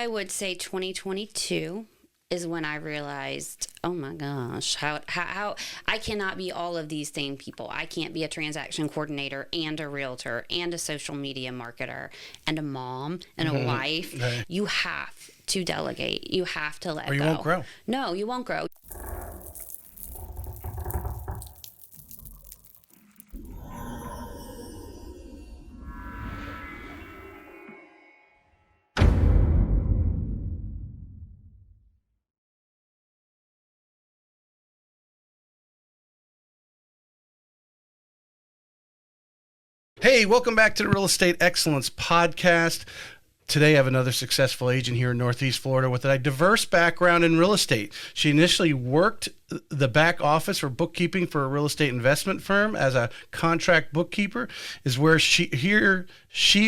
would say 2022 is when I realized, oh my gosh, how I cannot be all of these same people. I can't be a transaction coordinator and a realtor and a social media marketer and a mom and a wife. Right. You have to delegate. You have to let go. Or you won't grow. No, you won't grow. Hey, welcome back to the Real Estate Excellence Podcast. Today I have another successful agent here in Northeast Florida with a diverse background in real estate. She initially worked the back office for bookkeeping for a real estate investment firm as a contract bookkeeper, is where she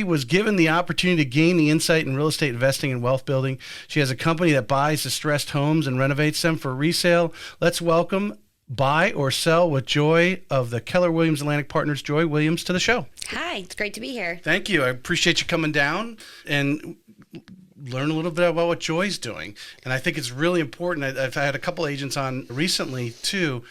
was given the opportunity to gain the insight in real estate investing and wealth building. She has a company that buys distressed homes and renovates them for resale. Let's welcome Buy or Sell with Joy of the Keller Williams Atlantic Partners, Joy Williams, to the show. Hi, it's great to be here. Thank you. I appreciate you coming down and learn a little bit about what Joy's doing. And I think it's really important. I've had a couple agents on recently too.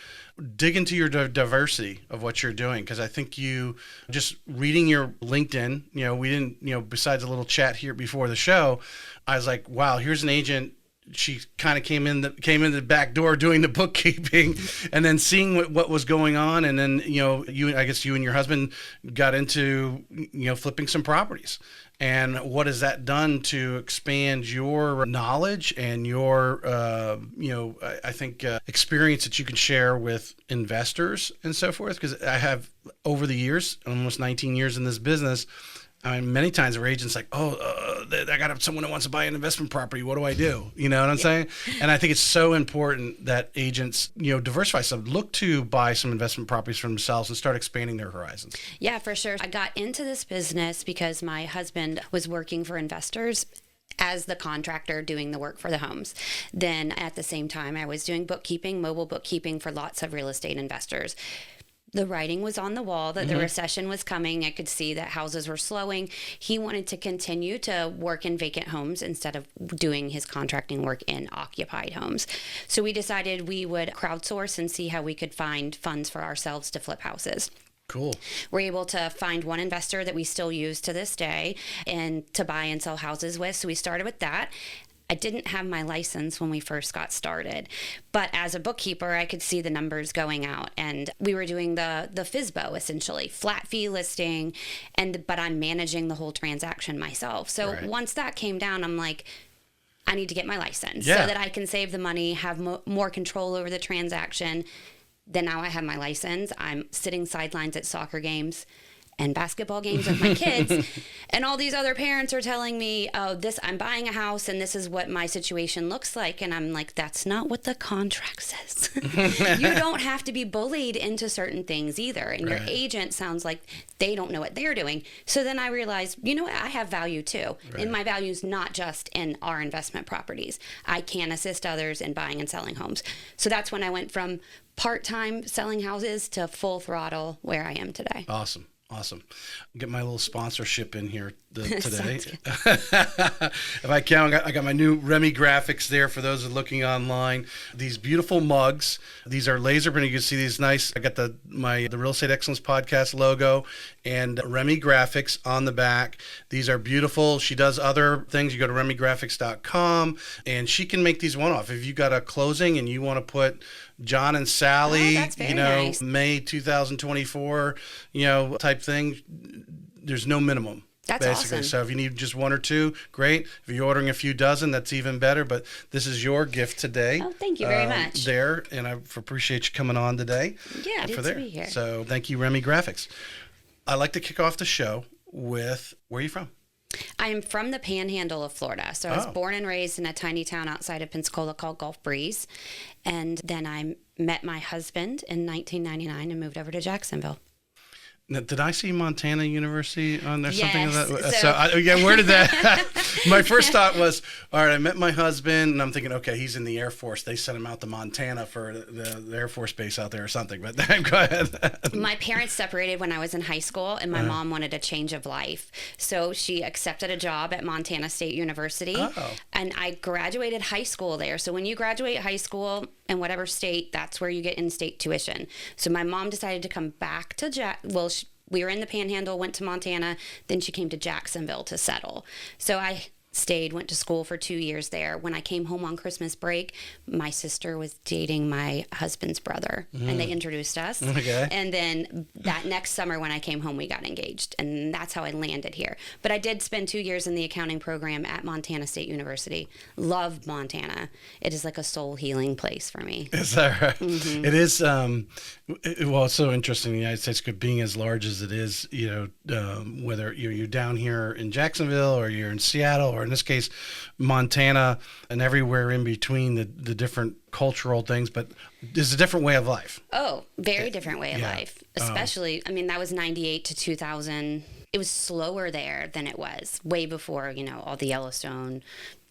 Dig into your diversity of what you're doing, because I think you just reading your LinkedIn, we didn't, besides a little chat here before the show, I was like, wow, here's an agent. She kind of came in the back door doing the bookkeeping, and then seeing what was going on, and then I guess you and your husband got into flipping some properties. And what has that done to expand your knowledge and your I think experience that you can share with investors and so forth? Because I have, over the years, almost 19 years in this business, I mean, many times our agents like, I got someone who wants to buy an investment property. What do I do? You know what I'm saying? And I think it's so important that agents, diversify some, look to buy some investment properties for themselves and start expanding their horizons. Yeah, for sure. I got into this business because my husband was working for investors as the contractor doing the work for the homes. Then at the same time, I was doing bookkeeping, mobile bookkeeping for lots of real estate investors. The writing was on the wall that the recession was coming. I could see that houses were slowing. He wanted to continue to work in vacant homes instead of doing his contracting work in occupied homes. So we decided we would crowdsource and see how we could find funds for ourselves to flip houses. Cool. We're able to find one investor that we still use to this day and to buy and sell houses with. So we started with that. I didn't have my license when we first got started, but as a bookkeeper, I could see the numbers going out, and we were doing the FSBO, essentially, flat fee listing, but I'm managing the whole transaction myself. So Once that came down, I'm like, I need to get my license so that I can save the money, have more control over the transaction. Then now I have my license. I'm sitting sidelines at soccer games and basketball games with my kids, and all these other parents are telling me, I'm buying a house and this is what my situation looks like. And I'm like, that's not what the contract says. You don't have to be bullied into certain things either. And your agent sounds like they don't know what they're doing. So then I realized, what? I have value too. And my value is not just in our investment properties. I can assist others in buying and selling homes. So that's when I went from part-time selling houses to full throttle where I am today. Awesome. Get my little sponsorship in here today. If I can, I got my new Remy graphics there for those who are looking online. These beautiful mugs. These are laser printed. You can see these nice. I got the Real Estate Excellence Podcast logo and Remy graphics on the back. These are beautiful. She does other things. You go to remygraphics.com and she can make these one-off. If you got a closing and you want to put John and Sally, nice. May 2024, type thing, there's no minimum. That's basically awesome. So if you need just one or two, great. If you're ordering a few dozen, that's even better. But this is your gift today. Oh, thank you very much. And I appreciate you coming on today. Yeah, good to be here. So thank you, Remy Graphics. I like to kick off the show with, where are you from? I am from the Panhandle of Florida. So I was born and raised in a tiny town outside of Pensacola called Gulf Breeze. And then I met my husband in 1999 and moved over to Jacksonville. Now, did I see Montana University on there? Yes. Something like that? Where did that? My first thought was, all right, I met my husband, and I'm thinking, okay, he's in the Air Force. They sent him out to Montana for the Air Force base out there or something. But go ahead. My parents separated when I was in high school, and my mom wanted a change of life. So she accepted a job at Montana State University And I graduated high school there. So when you graduate high school in whatever state, that's where you get in-state tuition. So my mom decided to come back to we were in the Panhandle, went to Montana, then she came to Jacksonville to settle. So I stayed, went to school for 2 years there. When I came home on Christmas break, my sister was dating my husband's brother, and they introduced us. Okay. And then that next summer when I came home, we got engaged, and that's how I landed here. But I did spend 2 years in the accounting program at Montana State University. Love Montana. It is like a soul healing place for me. Is that right? Mm-hmm. It is. Well, it's so interesting. The United States, being as large as it is, whether you're down here in Jacksonville or you're in Seattle, or in this case, Montana, and everywhere in between, the different cultural things, but there's a different way of life. Oh, very different way of life. Especially, that was 98 to 2000. It was slower there than it was way before, all the Yellowstone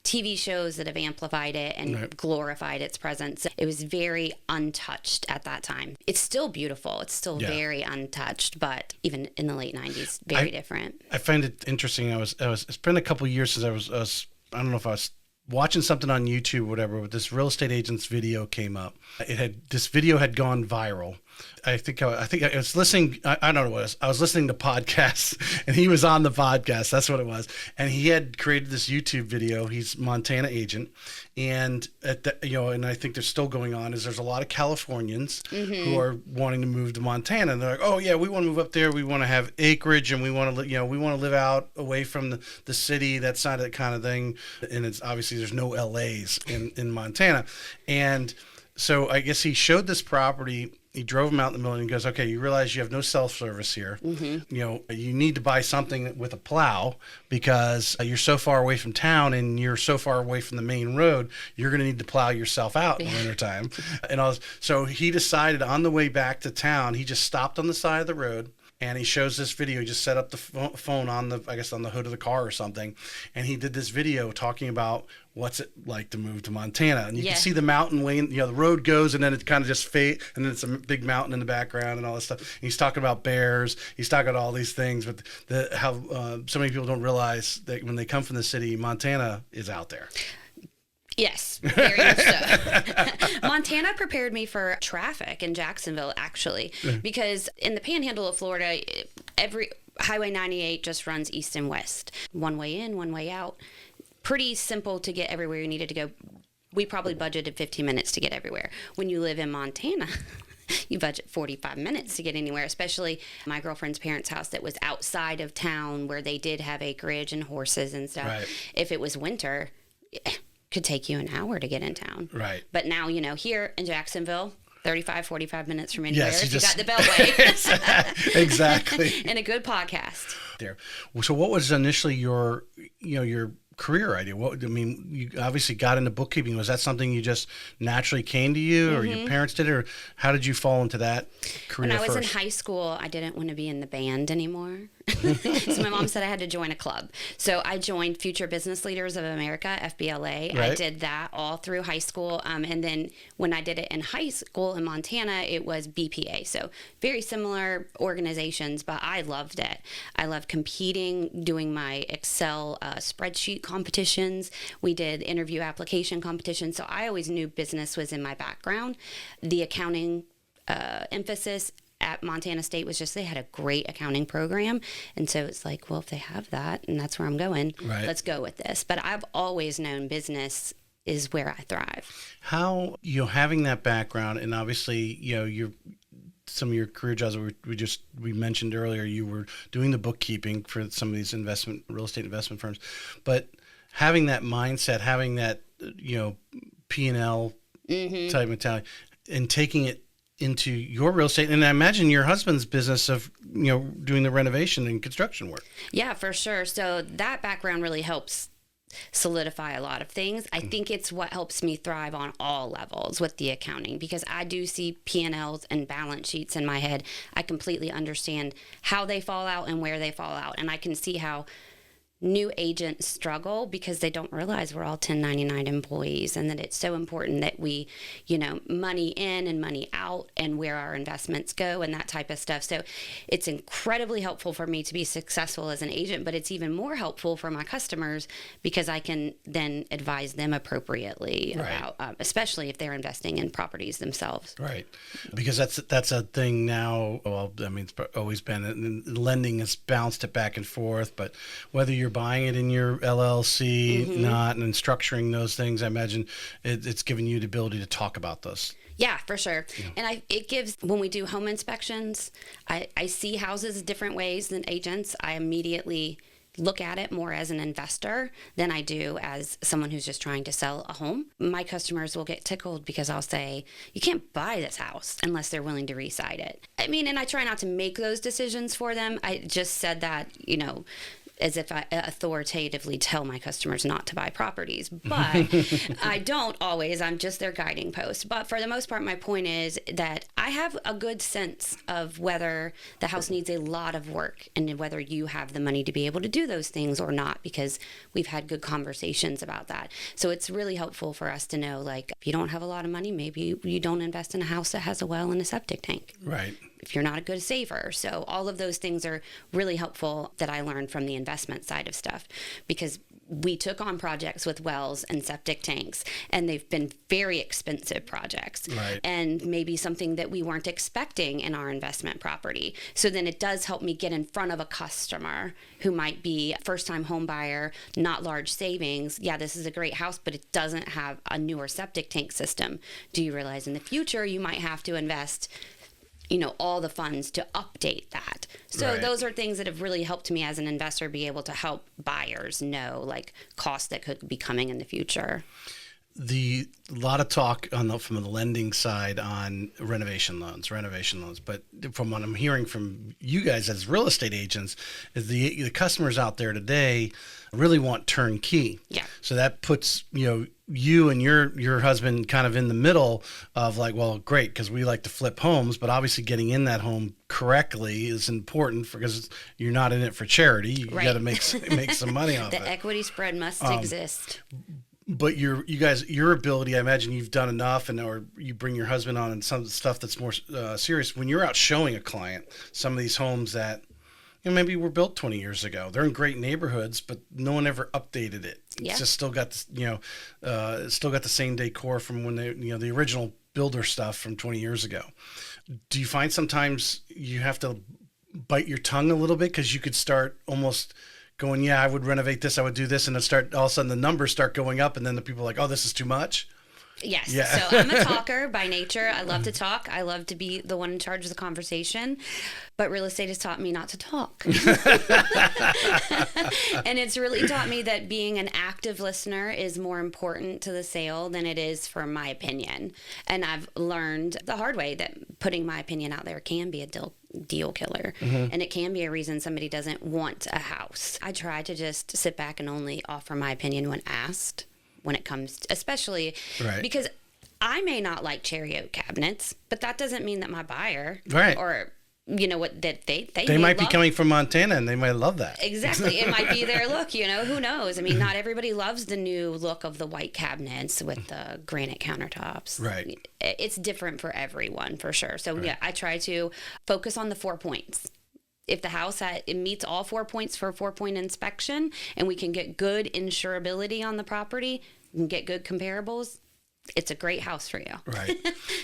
TV shows that have amplified it and glorified its presence. It was very untouched at that time. It's still beautiful. It's still very untouched, but even in the late 90s, very different. I find it interesting. It's been a couple of years since I was I don't know if I was watching something on YouTube or whatever, but this real estate agent's video came up. This video had gone viral. I think I was listening. I don't know what it was. I was listening to podcasts, and he was on the podcast. That's what it was. And he had created this YouTube video. He's a Montana agent, and and I think they're still going on. There's a lot of Californians who are wanting to move to Montana, and they're like, oh yeah, we want to move up there. We want to have acreage, and we want to live out away from the city. That's not that kind of thing. And it's obviously there's no LAs in Montana, and so I guess he showed this property. He drove him out in the middle and he goes, okay, you realize you have no self-service here. Mm-hmm. You need to buy something with a plow because you're so far away from town and you're so far away from the main road, you're going to need to plow yourself out in the wintertime. So he decided on the way back to town, he just stopped on the side of the road. And he shows this video. He just set up the phone on the hood of the car or something. And he did this video talking about what's it like to move to Montana. And you can see the mountain way, the road goes and then it kind of just fades. And then it's a big mountain in the background and all this stuff. And he's talking about bears. He's talking about all these things. But how so many people don't realize that when they come from the city, Montana is out there. Yes, very much so. Montana prepared me for traffic in Jacksonville, actually, because in the Panhandle of Florida, every Highway 98 just runs east and west, one way in, one way out. Pretty simple to get everywhere you needed to go. We probably budgeted 15 minutes to get everywhere. When you live in Montana, you budget 45 minutes to get anywhere, especially my girlfriend's parents' house that was outside of town where they did have acreage and horses and stuff. Right. If it was winter, could take you an hour to get in town. Right. But now, here in Jacksonville, 35, 45 minutes from anywhere. Yes, you got the Beltway. Exactly. And a good podcast. There. So what was initially your career idea? You obviously got into bookkeeping. Was that something you just naturally came to you or your parents did it? Or how did you fall into that career first? When I was in high school, I didn't want to be in the band anymore. So my mom said I had to join a club. So I joined Future Business Leaders of America, FBLA. Right. I did that all through high school. And then when I did it in high school in Montana, it was BPA. So very similar organizations, but I loved it. I loved competing, doing my Excel spreadsheet competitions. We did interview application competitions. So I always knew business was in my background. The accounting emphasis at Montana State was just they had a great accounting program. And so it's like, well, if they have that and that's where I'm going, let's go with this. But I've always known business is where I thrive. How, having that background and obviously, some of your career jobs that we mentioned earlier, you were doing the bookkeeping for some of these real estate investment firms, but having that mindset, having that, P&L type mentality and taking it into your real estate, and I imagine your husband's business of doing the renovation and construction work. Yeah, for sure. So that background really helps solidify a lot of things. I think it's what helps me thrive on all levels with the accounting because I do see P&Ls and balance sheets in my head. I completely understand how they fall out and where they fall out, and I can see how new agents struggle because they don't realize we're all 1099 employees, and that it's so important that we, money in and money out and where our investments go and that type of stuff. So it's incredibly helpful for me to be successful as an agent, but it's even more helpful for my customers because I can then advise them appropriately about, especially if they're investing in properties themselves. Right. Because that's a thing now. Well, I mean, it's always been, and lending has bounced it back and forth, but whether you're buying it in your LLC, not, and structuring those things, I imagine it's giving you the ability to talk about those. Yeah, for sure. Yeah. And it gives, when we do home inspections, I see houses different ways than agents. I immediately look at it more as an investor than I do as someone who's just trying to sell a home. My customers will get tickled because I'll say, you can't buy this house unless they're willing to reside it. I mean, and I try not to make those decisions for them. I just said that, as if I authoritatively tell my customers not to buy properties. But I don't always. I'm just their guiding post. But for the most part, my point is that I have a good sense of whether the house needs a lot of work and whether you have the money to be able to do those things or not, because we've had good conversations about that. So it's really helpful for us to know, like, if you don't have a lot of money, maybe you don't invest in a house that has a well and a septic tank. Right. If you're not a good saver. So all of those things are really helpful that I learned from the investment side of stuff, because we took on projects with wells and septic tanks, and they've been very expensive projects, and maybe something that we weren't expecting in our investment property. So then it does help me get in front of a customer who might be a first-time home buyer, not large savings. Yeah, this is a great house, but it doesn't have a newer septic tank system. Do you realize in the future you might have to invest all the funds to update that? So those are things that have really helped me as an investor be able to help buyers know, like, costs that could be coming in the future. A lot of talk from the lending side on renovation loans, but from what I'm hearing from you guys as real estate agents, is the customers out there today really want turnkey. Yeah. So that puts, you and your husband kind of in the middle of, like, well, great, because we like to flip homes, but obviously getting in that home correctly is important because you're not in it for charity. You got to make some money off it. The equity spread must exist. But your ability, I imagine you've done enough, or you bring your husband on and some stuff that's more serious. When you're out showing a client some of these homes that maybe were built 20 years ago, they're in great neighborhoods, but no one ever updated it. It's just still got the same decor from when they, the original builder stuff from 20 years ago. Do you find sometimes you have to bite your tongue a little bit because you could start almost going, yeah, I would renovate this, I would do this, and then all of a sudden the numbers start going up, and then the people are like, oh, this is too much? Yes. Yeah. So I'm a talker by nature. I love to talk. I love to be the one in charge of the conversation. But real estate has taught me not to talk. And it's really taught me that being an active listener is more important to the sale than it is for my opinion. And I've learned the hard way that putting my opinion out there can be a deal killer. And it can be a reason somebody doesn't want a house. I try to just sit back and only offer my opinion when asked. When it comes, especially because I may not like cherry oak cabinets, but that doesn't mean that my buyer or what that they might be coming from Montana and they might love that. Exactly. It might be their look, who knows? I mean, not everybody loves the new look of the white cabinets with the granite countertops. Right. It's different for everyone, for sure. So I try to focus on the 4 points. If the house it meets all 4 points for a 4-point inspection, and we can get good insurability on the property, we can get good comparables, it's a great house for you. Right.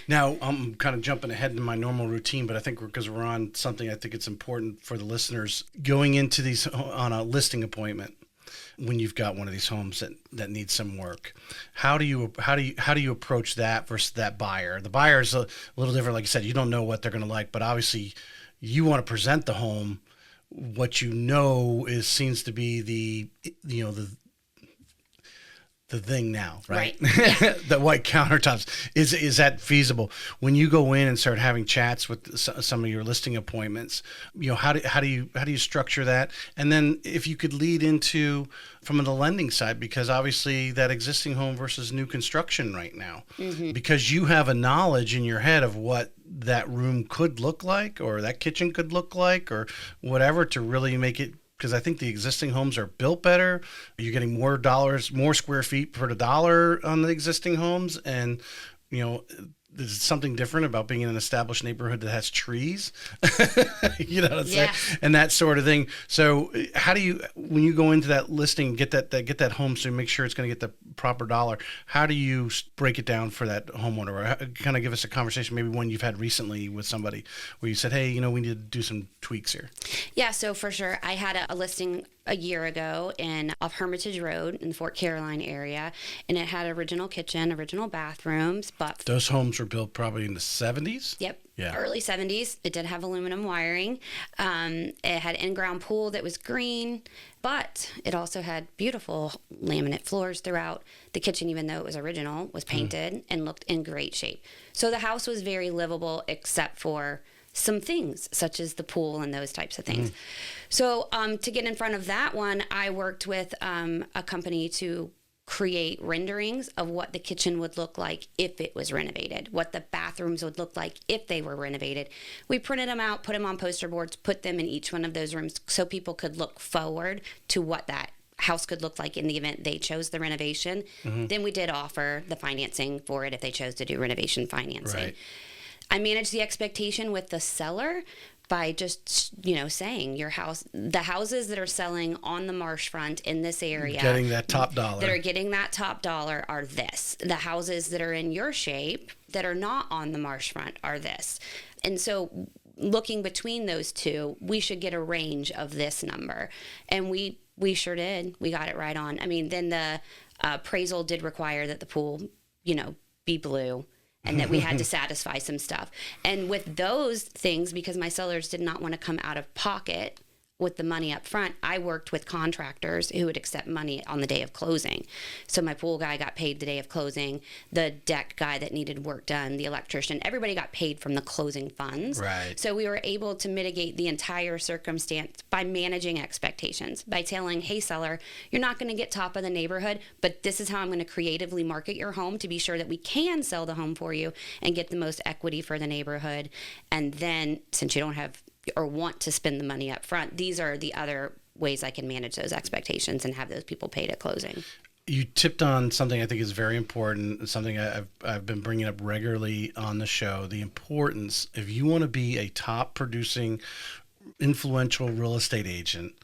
Now, I'm kind of jumping ahead in my normal routine, but I think because we're on something, I think it's important for the listeners going into these on a listing appointment. When you've got one of these homes that needs some work, how do you approach that versus that buyer? The buyer is a little different. Like you said, you don't know what they're going to like, but obviously you want to present the home what seems to be the thing now, right? Yeah. The white countertops. Is that feasible? When you go in and start having chats with some of your listing appointments, how do you structure that? And then if you could lead into from the lending side, because obviously that existing home versus new construction right now, because you have a knowledge in your head of what that room could look like, or that kitchen could look like, or whatever, to really make it because I think the existing homes are built better. You're getting more dollars, more square feet per the dollar on the existing homes. And, there's something different about being in an established neighborhood that has trees, and that sort of thing. So how do you, when you go into that listing, get that home, so make sure it's going to get the proper dollar, how do you break it down for that homeowner? Or kind of give us a conversation, maybe one you've had recently with somebody where you said, hey, we need to do some tweaks here. Yeah, so for sure. I had a listing a year ago off Hermitage Road in the Fort Caroline area, and it had original kitchen, original bathrooms, but those homes were built probably in the 70s. Yep. Yeah. Early 70s. It did have aluminum wiring. It had an in-ground pool that was green, but it also had beautiful laminate floors throughout. The kitchen, even though it was original, was painted and looked in great shape. So the house was very livable, except for some things such as the pool and those types of things. So to get in front of that one, I worked with a company to create renderings of what the kitchen would look like if it was renovated, what the bathrooms would look like if they were renovated. We printed them out, put them on poster boards, put them in each one of those rooms so people could look forward to what that house could look like in the event they chose the renovation. Then we did offer the financing for it if they chose to do renovation financing. Right. I managed the expectation with the seller by just, saying the houses that are selling on the marshfront in this area, getting that top dollar, that are getting that top dollar are this. The houses that are in your shape that are not on the marshfront are this. And so looking between those two, we should get a range of this number. And we sure did. We got it right on. I mean, then the appraisal did require that the pool, be blue, and that we had to satisfy some stuff. And with those things, because my sellers did not want to come out of pocket with the money up front, I worked with contractors who would accept money on the day of closing. So my pool guy got paid the day of closing, the deck guy that needed work done, the electrician, everybody got paid from the closing funds. Right. So we were able to mitigate the entire circumstance by managing expectations, by telling, hey, seller, you're not going to get top of the neighborhood, but this is how I'm going to creatively market your home to be sure that we can sell the home for you and get the most equity for the neighborhood. And then, since you don't have or want to spend the money up front, these are the other ways I can manage those expectations and have those people paid at closing. You tipped on something I think is very important, something I've been bringing up regularly on the show, the importance, if you want to be a top producing, influential real estate agent,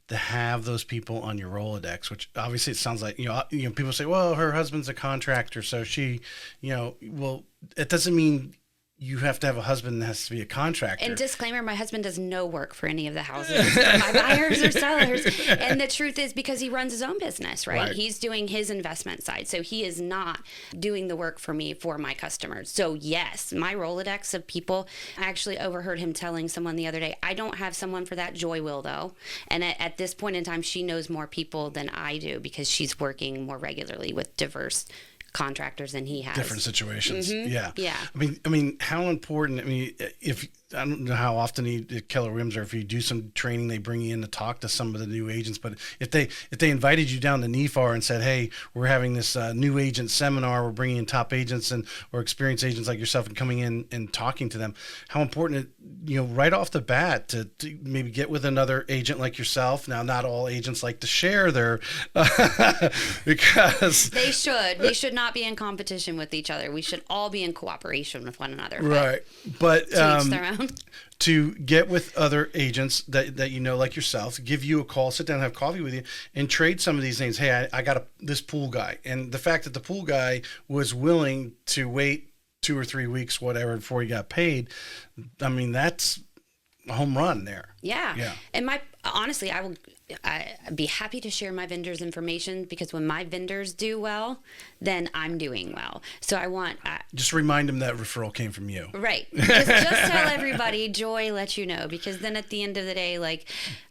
to have those people on your Rolodex, which obviously it sounds like, people say, well, her husband's a contractor, so she, well, it doesn't mean you have to have a husband that has to be a contractor. And disclaimer, my husband does no work for any of the houses for my buyers or sellers. And the truth is, because he runs his own business, right? He's doing his investment side. So he is not doing the work for me, for my customers. So yes, my Rolodex of people, I actually overheard him telling someone the other day, I don't have someone for that. Joy will, though. And at this point in time, she knows more people than I do because she's working more regularly with diverse contractors than he has. Different situations. Yeah. Yeah. I mean, how important, if, I don't know how often at Keller Williams, or if you do some training, they bring you in to talk to some of the new agents, but if they invited you down to NEFAR and said, hey, we're having this new agent seminar, we're bringing in top agents or experienced agents like yourself and coming in and talking to them, how important it, right off the bat to maybe get with another agent like yourself. Now, not all agents like to share their, because they should not be in competition with each other. We should all be in cooperation with one another. Right. But to each their own. To get with other agents that like yourself, give you a call, sit down, have coffee with you, and trade some of these things. Hey, I got this pool guy. And the fact that the pool guy was willing to wait 2 or 3 weeks, whatever, before he got paid, that's a home run there. Yeah. And honestly, I'd be happy to share my vendors' information, because when my vendors do well, then I'm doing well. So I want... just remind them that referral came from you. Right. Just tell everybody, Joy let you know, because then at the end of the day,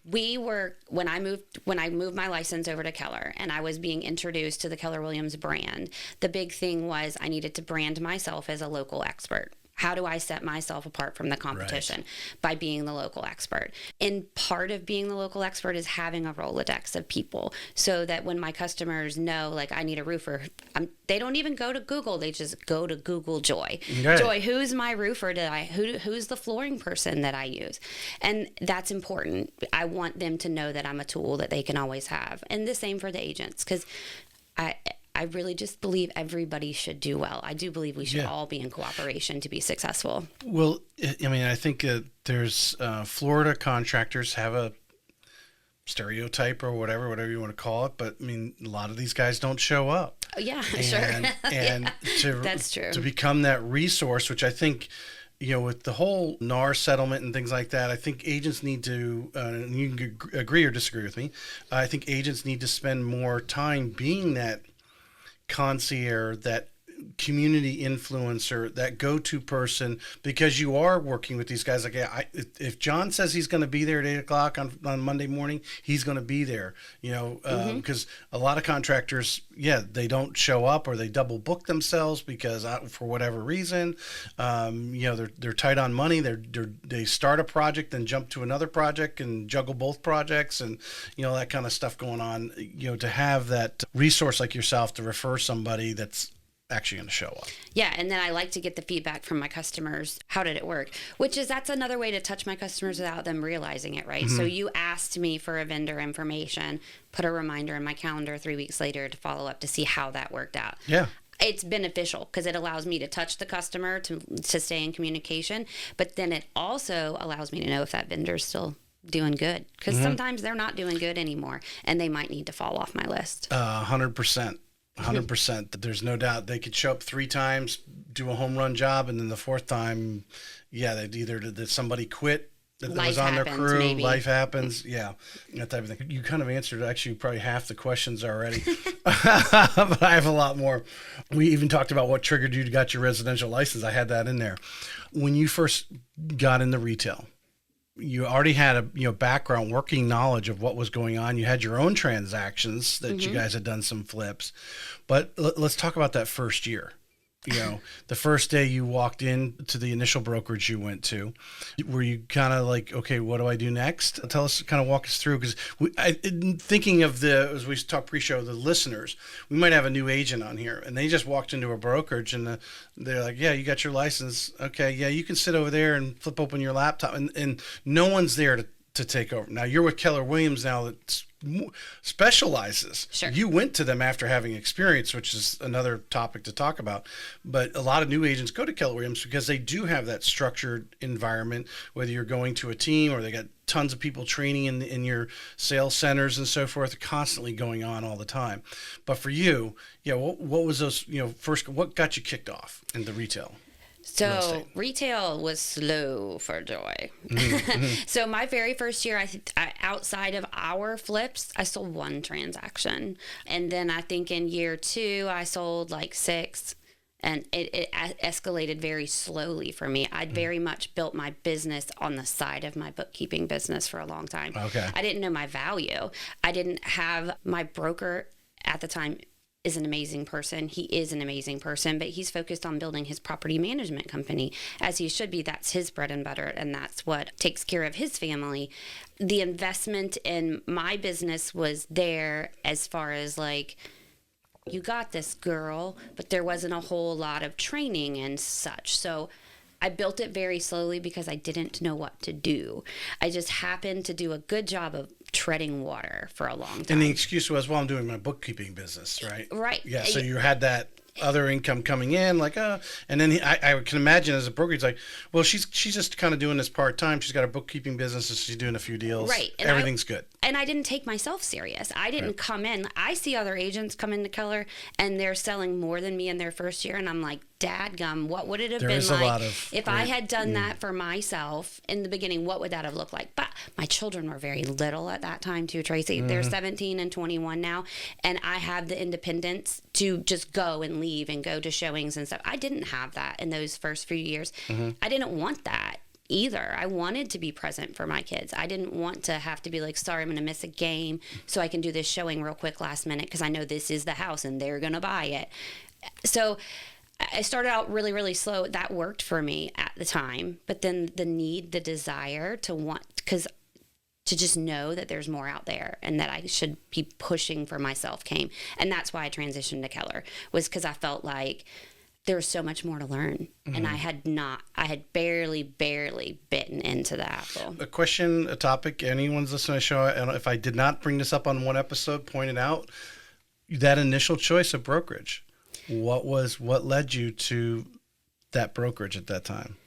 when I moved my license over to Keller and I was being introduced to the Keller Williams brand, the big thing was I needed to brand myself as a local expert. How do I set myself apart from the competition? By being the local expert. And part of being the local expert is having a Rolodex of people so that when my customers know, like, I need a roofer, they don't even go to Google. They just go to Google Joy. Right. Joy, who's my roofer? Who's the flooring person that I use? And that's important. I want them to know that I'm a tool that they can always have. And the same for the agents, because I really just believe everybody should do well. I do believe we should all be in cooperation to be successful. Well, I mean, I think there's Florida contractors have a stereotype or whatever you want to call it. But I mean, a lot of these guys don't show up. Yeah, sure. And that's true. To become that resource, which I think, with the whole NAR settlement and things like that, I think agents need to, and you can agree or disagree with me, I think agents need to spend more time being that concierge, that community influencer, that go-to person, because you are working with these guys. Like, if John says he's going to be there at 8:00 on Monday morning, he's going to be there, because a lot of contractors, they don't show up, or they double book themselves because for whatever reason, they're tight on money. They start a project, then jump to another project and juggle both projects, and that kind of stuff going on. To have that resource like yourself to refer somebody that's actually going to show up. Yeah, and then I like to get the feedback from my customers. How did it work? That's another way to touch my customers without them realizing it, right? Mm-hmm. So you asked me for a vendor information, put a reminder in my calendar 3 weeks later to follow up to see how that worked out. Yeah. It's beneficial because it allows me to touch the customer to stay in communication, but then it also allows me to know if that vendor's still doing good, because sometimes they're not doing good anymore and they might need to fall off my list. 100%. 100%. There's no doubt they could show up 3 times, do a home run job, and then the 4th time, did somebody quit that was on their crew. Maybe. Life happens. Yeah, that type of thing. You kind of answered actually probably half the questions already, but I have a lot more. We even talked about what triggered you to got your residential license. I had that in there. When you first got into retail, you already had a background, working knowledge of what was going on. You had your own transactions that you guys had done some flips, but let's talk about that first year. The first day you walked in to the initial brokerage you went to, were you kind of like, okay, what do I do next? Tell us, kind of walk us through, because thinking of as we talked pre-show, the listeners, we might have a new agent on here and they just walked into a brokerage and they're like, yeah, you got your license. Okay. Yeah. You can sit over there and flip open your laptop, and no one's there to take over. Now you're with Keller Williams now that specializes. Sure. You went to them after having experience, which is another topic to talk about. But a lot of new agents go to Keller Williams because they do have that structured environment, whether you're going to a team or they got tons of people training in your sales centers and so forth, constantly going on all the time. But for you, what was those, first, what got you kicked off into retail? So retail was slow for Joy. Mm-hmm. So my very first year, I outside of our flips, I sold 1 transaction. And then I think in year 2, I sold like 6. And it escalated very slowly for me. I'd very much built my business on the side of my bookkeeping business for a long time. Okay. I didn't know my value. I didn't have my broker at the time is an amazing person. He is an amazing person, but he's focused on building his property management company, as he should be. That's his bread and butter, and that's what takes care of his family. The investment in my business was there as far as like, you got this, girl, but there wasn't a whole lot of training and such. So I built it very slowly because I didn't know what to do. I just happened to do a good job of treading water for a long time. And the excuse was, well, I'm doing my bookkeeping business, right? Right. Yeah, so you had that other income coming in, like, and then I can imagine as a broker, it's like, well, she's just kind of doing this part-time. She's got a bookkeeping business, and she's doing a few deals. Right. And everything's good. And I didn't take myself serious. I didn't come in. I see other agents come into Keller, and they're selling more than me in their first year, and I'm like, dadgum, what would it have been like if I had done that for myself in the beginning? What would that have looked like? But my children were very little at that time too, Tracy. They're 17 and 21 now, and I have the independence to just go and leave and go to showings and stuff. I didn't have that in those first few years. I didn't want that either. I wanted to be present for my kids. I didn't want to have to be like, sorry, I'm going to miss a game so I can do this showing real quick last minute because I know this is the house and they're going to buy it. So I started out really, really slow. That worked for me at the time. But then the desire to just know that there's more out there and that I should be pushing for myself came. And that's why I transitioned to Keller, was because I felt like there was so much more to learn. And I had barely bitten into the apple. A question, a topic, anyone's listening to the show, and if I did not bring this up on one episode, point it out, that initial choice of brokerage. What led you to that brokerage at that time?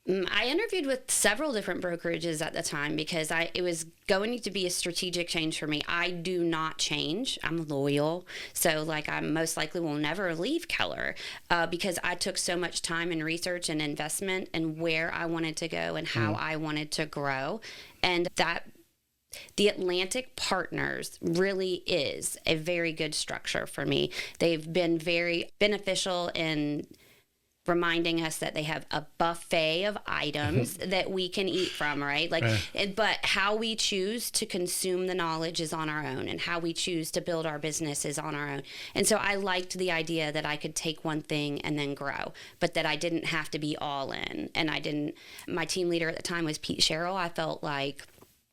I interviewed with several different brokerages at the time because it was going to be a strategic change for me. I do not change. I'm loyal. So I most likely will never leave Keller because I took so much time and research and investment and where I wanted to go and how I wanted to grow. And that the Atlantic Partners really is a very good structure for me. They've been very beneficial in reminding us that they have a buffet of items that we can eat from, right? But how we choose to consume the knowledge is on our own, and how we choose to build our business is on our own. And so I liked the idea that I could take one thing and then grow, but that I didn't have to be all in. And my team leader at the time was Pete Sherrill. I felt like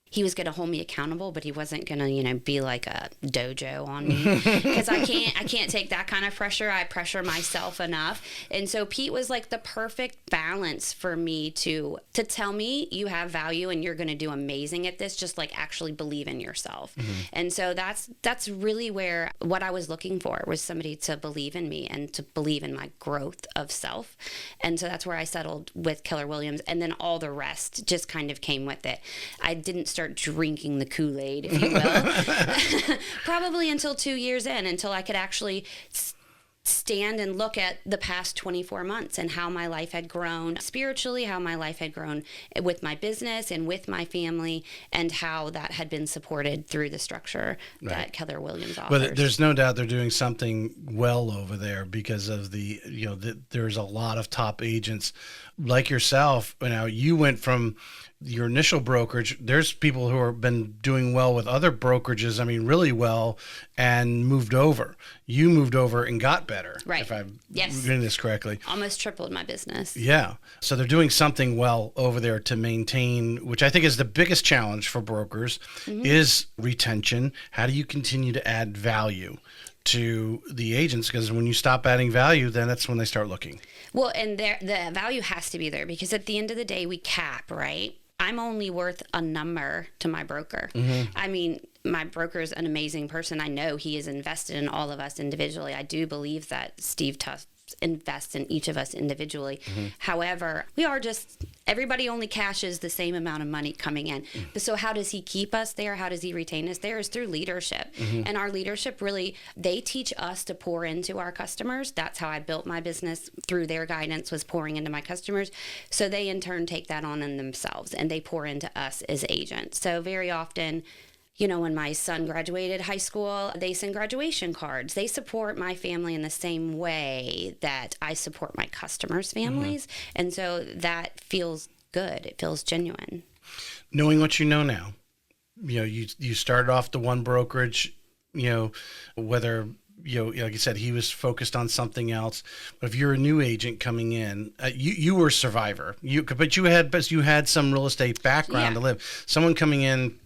he was going to hold me accountable, but he wasn't going to, be like a dojo on me because I can't take that kind of pressure. I pressure myself enough. And so Pete was like the perfect balance for me to tell me you have value and you're going to do amazing at this. Just actually believe in yourself. And so that's really what I was looking for, was somebody to believe in me and to believe in my growth of self. And so that's where I settled with Keller Williams. And then all the rest just kind of came with it. I didn't start drinking the Kool-Aid, if you will, probably until 2 years in, until I could actually stand and look at the past 24 months and how my life had grown spiritually, how my life had grown with my business and with my family, and how that had been supported through the structure that Keller Williams offers. Well, there's no doubt they're doing something well over there because of there's a lot of top agents like yourself. You went from your initial brokerage. There's people who have been doing well with other brokerages, really well, and moved over. You moved over and got better, right? If I'm getting this correctly. Almost tripled my business. Yeah. So they're doing something well over there to maintain, which I think is the biggest challenge for brokers, is retention. How do you continue to add value to the agents? Because when you stop adding value, then that's when they start looking. Well, and the value has to be there, because at the end of the day, we cap, right? I'm only worth a number to my broker. My broker is an amazing person. I know he is invested in all of us individually. I do believe that Steve Tufts invests in each of us individually. However, everybody only cashes the same amount of money coming in. So how does he keep us there? How does he retain us there? Is through leadership. And our leadership really, they teach us to pour into our customers. That's how I built my business, through their guidance, was pouring into my customers. So they in turn take that on in themselves, and they pour into us as agents. So very often, when my son graduated high school, they send graduation cards. They support my family in the same way that I support my customers' families. And so that feels good. It feels genuine. Knowing what you know now, you started off the one brokerage, whether, like you said, he was focused on something else. But if you're a new agent coming in, you were a survivor. But you had some real estate background to live. Someone coming in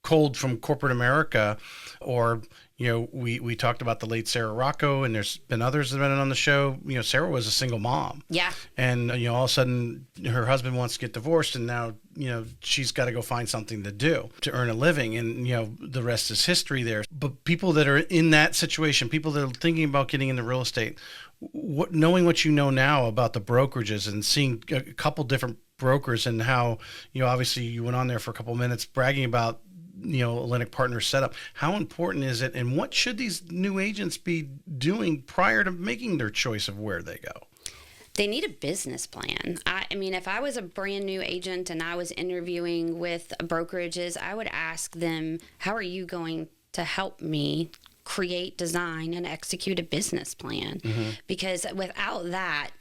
cold from corporate America, or we talked about the late Sarah Rocco, and there's been others that have been on the show. Sarah was a single mom, and all of a sudden her husband wants to get divorced, and now she's got to go find something to do to earn a living, and the rest is history there. But people that are in that situation, people that are thinking about getting into real estate, knowing what you know now about the brokerages and seeing a couple different brokers, and how obviously you went on there for a couple minutes bragging about Atlantic Partners setup. How important is it, and what should these new agents be doing prior to making their choice of where they go? They need a business plan. If I was a brand new agent and I was interviewing with brokerages, I would ask them, how are you going to help me create, design, and execute a business plan? Because without that,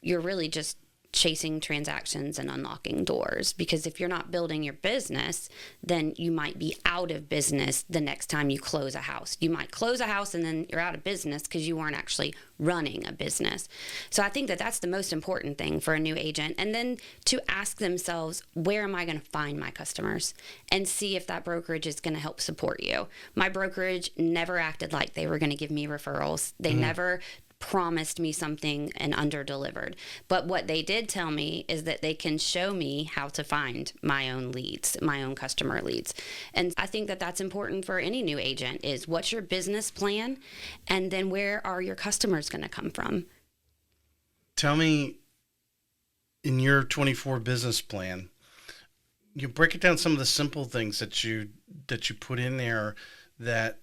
you're really just chasing transactions and unlocking doors. Because if you're not building your business, then you might be out of business the next time you close a house. You might close a house and then you're out of business because you weren't actually running a business. So I think that that's the most important thing for a new agent. And then to ask themselves, where am I going to find my customers? And see if that brokerage is going to help support you. My brokerage never acted like they were going to give me referrals. They never promised me something and under-delivered. But what they did tell me is that they can show me how to find my own leads, my own customer leads. And I think that that's important for any new agent is what's your business plan? And then where are your customers going to come from? Tell me, in your 24 business plan, you break it down some of the simple things that you put in there that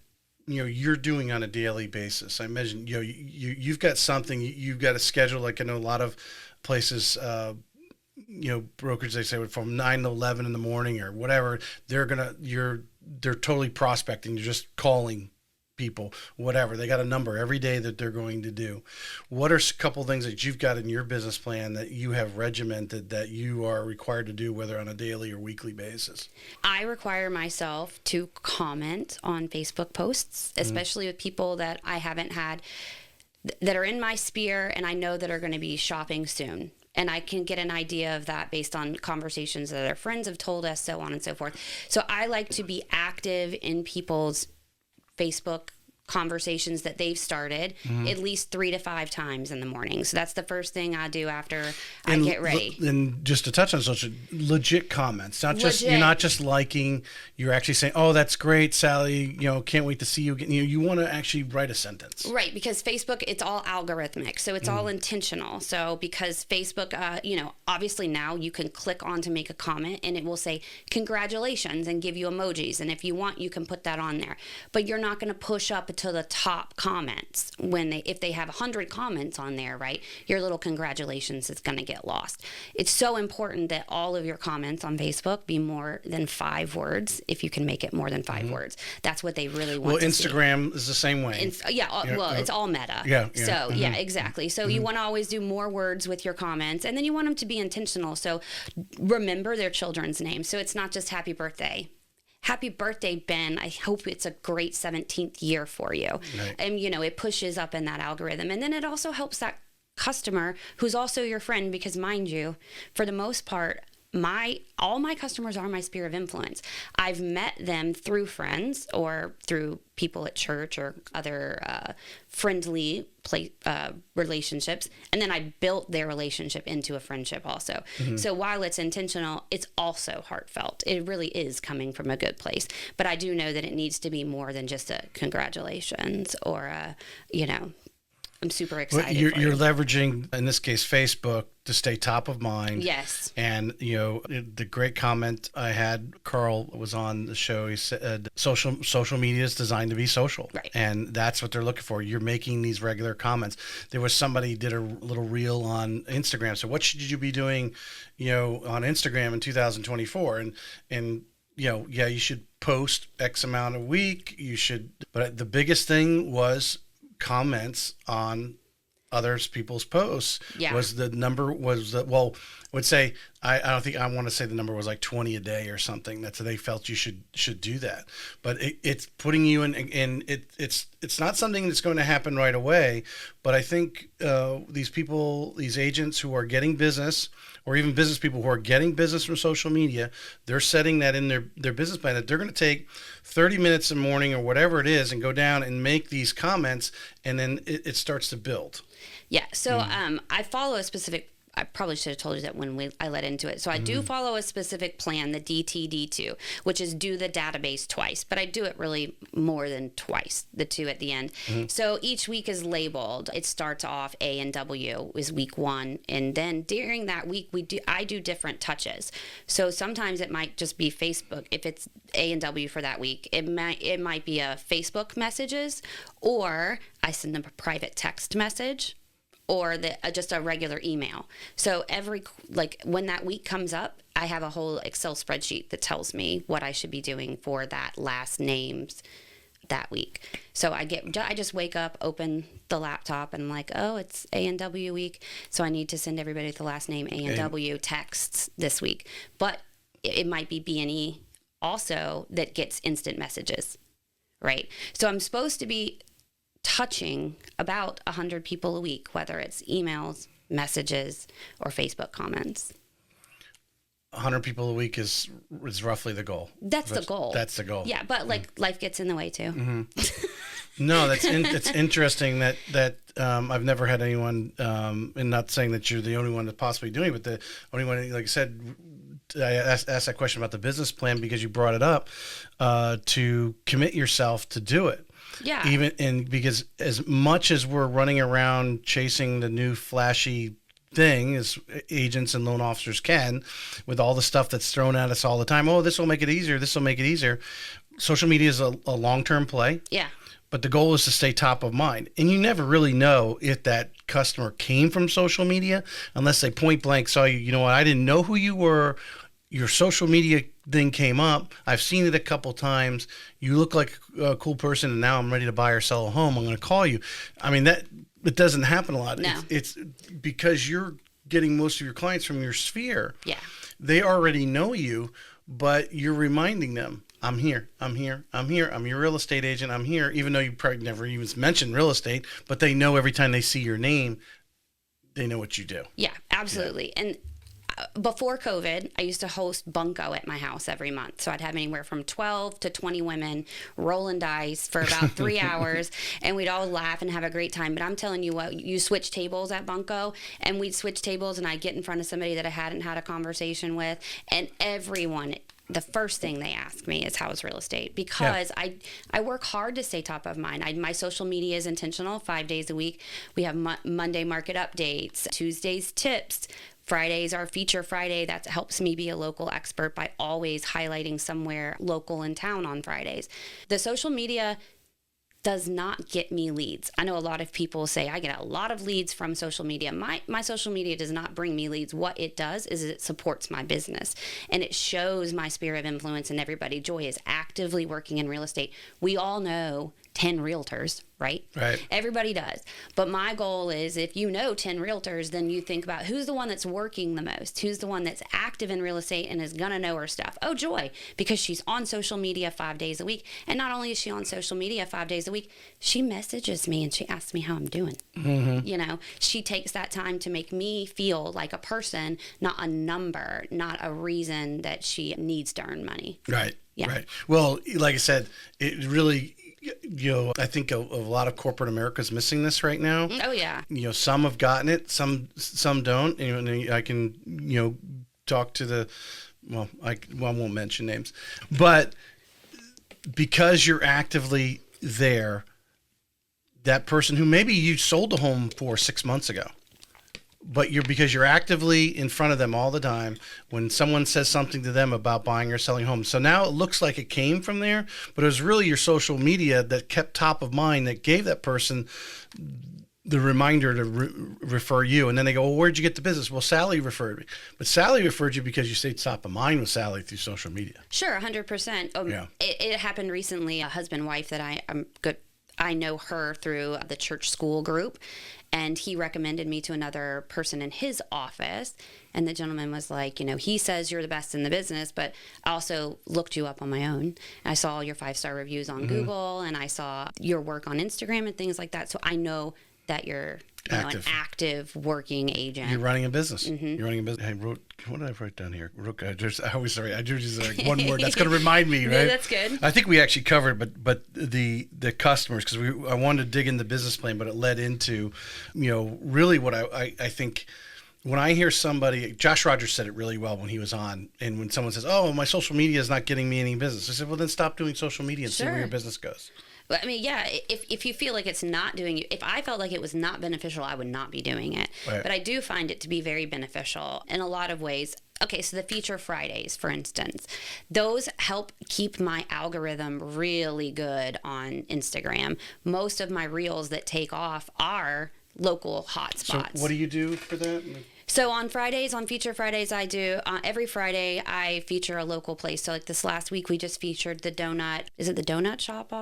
you're doing on a daily basis. I imagine you've got something, you've got a schedule. Like I know a lot of places, brokerage, they say from 9 to 11 in the morning or whatever, they're totally prospecting. You're just calling people, whatever. They got a number every day that they're going to do. What are a couple of things that you've got in your business plan that you have regimented that you are required to do, whether on a daily or weekly basis? I require myself to comment on Facebook posts, especially with people that I haven't had, that are in my sphere and I know that are going to be shopping soon. And I can get an idea of that based on conversations that their friends have told us, so on and so forth. So I like to be active in people's Facebook conversations that they've started at least 3 to 5 times in the morning. So that's the first thing I do after I get ready. And just to touch on social, legit comments, you're not just liking, you're actually saying, "Oh, that's great, Sally, can't wait to see you again." You want to actually write a sentence. Right, because Facebook, it's all algorithmic. So it's all intentional. So because Facebook, obviously now you can click on to make a comment and it will say congratulations and give you emojis. And if you want, you can put that on there. But you're not going to push up to the top comments if they have 100 comments on there, right? Your little congratulations is going to get lost. It's so important that all of your comments on Facebook be more than 5 words. If you can make it more than 5 words, that's what they really want. Well, Instagram is the same way. It's all meta. Yeah. So exactly. So you want to always do more words with your comments, and then you want them to be intentional. So remember their children's names. So it's not just happy birthday. Happy birthday, Ben. I hope it's a great 17th year for you. Right. And, it pushes up in that algorithm. And then it also helps that customer who's also your friend because, mind you, for the most part, all my customers are my sphere of influence. I've met them through friends or through people at church or other friendly relationships, and then I built their relationship into a friendship also. So while it's intentional, it's also heartfelt. It really is coming from a good place. But I do know that it needs to be more than just a congratulations or I'm super excited. You're leveraging, in this case, Facebook to stay top of mind. Yes. And, the great comment I had, Carl was on the show. He said, social media is designed to be social. Right. And that's what they're looking for. You're making these regular comments. There was somebody did a little reel on Instagram. So what should you be doing, on Instagram in 2024? And you should post X amount a week. But the biggest thing was comments on people's posts. Was the number I would say, I don't think I want to say the number was like 20 a day or something. That's they felt you should do that. But it's putting you in it's not something that's going to happen right away. But I think these agents who are getting business, or even business people who are getting business from social media, they're setting that in their business plan that they're going to take 30 minutes in the morning or whatever it is and go down and make these comments, and then it starts to build. Yeah. So I follow a specific, I probably should have told you that when I led into it. So I do follow a specific plan, the DTD2, which is do the database twice, but I do it really more than twice, the 2 at the end. So each week is labeled. It starts off A and W is week 1. And then during that week, I do different touches. So sometimes it might just be Facebook. If it's A and W for that week, it might be a Facebook messages, or I send them a private text message, or just a regular email. So when that week comes up, I have a whole Excel spreadsheet that tells me what I should be doing for that last name's that week. So I just wake up, open the laptop, and I'm like, oh, it's A&W week. So I need to send everybody with the last name A&W texts this week. But it might be B&E also that gets instant messages, right? So I'm supposed to be touching about 100 people a week, whether it's emails, messages, or Facebook comments. 100 people a week is roughly the goal. That's the goal. That's the goal. Yeah, but life gets in the way too. Mm-hmm. No, it's interesting that I've never had anyone, and not saying that you're the only one that's possibly doing it, but the only one, like I said, I asked that question about the business plan because you brought it up, to commit yourself to do it. Yeah. Because as much as we're running around chasing the new flashy thing as agents and loan officers can, with all the stuff that's thrown at us all the time, oh, this will make it easier, this will make it easier. Social media is a long-term play. Yeah. But the goal is to stay top of mind. And you never really know if that customer came from social media unless they point blank saw you. You know what? I didn't know who you were. Your social media thing came up. I've seen it a couple times. You look like a cool person, and now I'm ready to buy or sell a home. I'm going to call you. I mean, it doesn't happen a lot. No. It's because you're getting most of your clients from your sphere. Yeah. They already know you, but you're reminding them, I'm here. I'm your real estate agent. I'm here, even though you probably never even mentioned real estate, but they know every time they see your name, they know what you do. Yeah, absolutely. Yeah. And before COVID, I used to host bunco at my house every month. So I'd have anywhere from 12 to 20 women rolling dice for about 3 hours, and we'd all laugh and have a great time. But I'm telling you what, you switch tables at bunco, and we'd switch tables, and I'd get in front of somebody that I hadn't had a conversation with, and everyone, the first thing they ask me is how's real estate, because I work hard to stay top of mind. My social media is intentional 5 days a week. We have Monday market updates, Tuesdays tips, Fridays are feature Friday. That helps me be a local expert by always highlighting somewhere local in town on Fridays. The social media does not get me leads. I know a lot of people say I get a lot of leads from social media. My social media does not bring me leads. What it does is it supports my business, and it shows my sphere of influence in everybody. Joy is actively working in real estate. We all know 10 realtors, right? Right. Everybody does. But my goal is, if you know 10 realtors, then you think about who's the one that's working the most, who's the one that's active in real estate and is going to know her stuff. Oh, Joy, because she's on social media 5 days a week. And not only is she on social media 5 days a week, she messages me and she asks me how I'm doing. Mm-hmm. You know, she takes that time to make me feel like a person, not a number, not a reason that she needs to earn money. Right. Yeah. Right. Well, like I said, it really, I think a lot of corporate America is missing this right now. Oh, yeah. Some have gotten it, some don't. And I can, talk to I won't mention names, but because you're actively there, that person who maybe you sold a home for 6 months ago, but because you're actively in front of them all the time when someone says something to them about buying or selling homes. So now it looks like it came from there, but it was really your social media that kept top of mind, that gave that person the reminder to refer you. And then they go, well, where'd you get the business? Well, Sally referred me. But Sally referred you because you stayed top of mind with Sally through social media. Sure, 100%. Yeah. It happened recently, a husband, wife that I'm good. I know her through the church school group, and he recommended me to another person in his office. And the gentleman was like, he says you're the best in the business, but I also looked you up on my own. I saw your 5-star reviews on Google, and I saw your work on Instagram and things like that. So I know that you're an active working agent. You're running a business. Mm-hmm. You're running a business. What did I write down here? I drew just like one word. That's going to remind me, right? Yeah, that's good. I think we actually covered, but the customers, because I wanted to dig in the business plan, but it led into, really what I think. When I hear somebody, Josh Rogers said it really well when he was on, and when someone says, oh, my social media is not getting me any business, I said, well, then stop doing social media and see where your business goes. Well, I mean, yeah, if you feel like it's not doing you, if I felt like it was not beneficial, I would not be doing it. Right. But I do find it to be very beneficial in a lot of ways. Okay, so the feature Fridays, for instance, those help keep my algorithm really good on Instagram. Most of my reels that take off are local hotspots. So what do you do for that? So on Fridays, on Feature Fridays, I do, every Friday, I feature a local place. So like this last week, we just featured the donut, is it the donut shop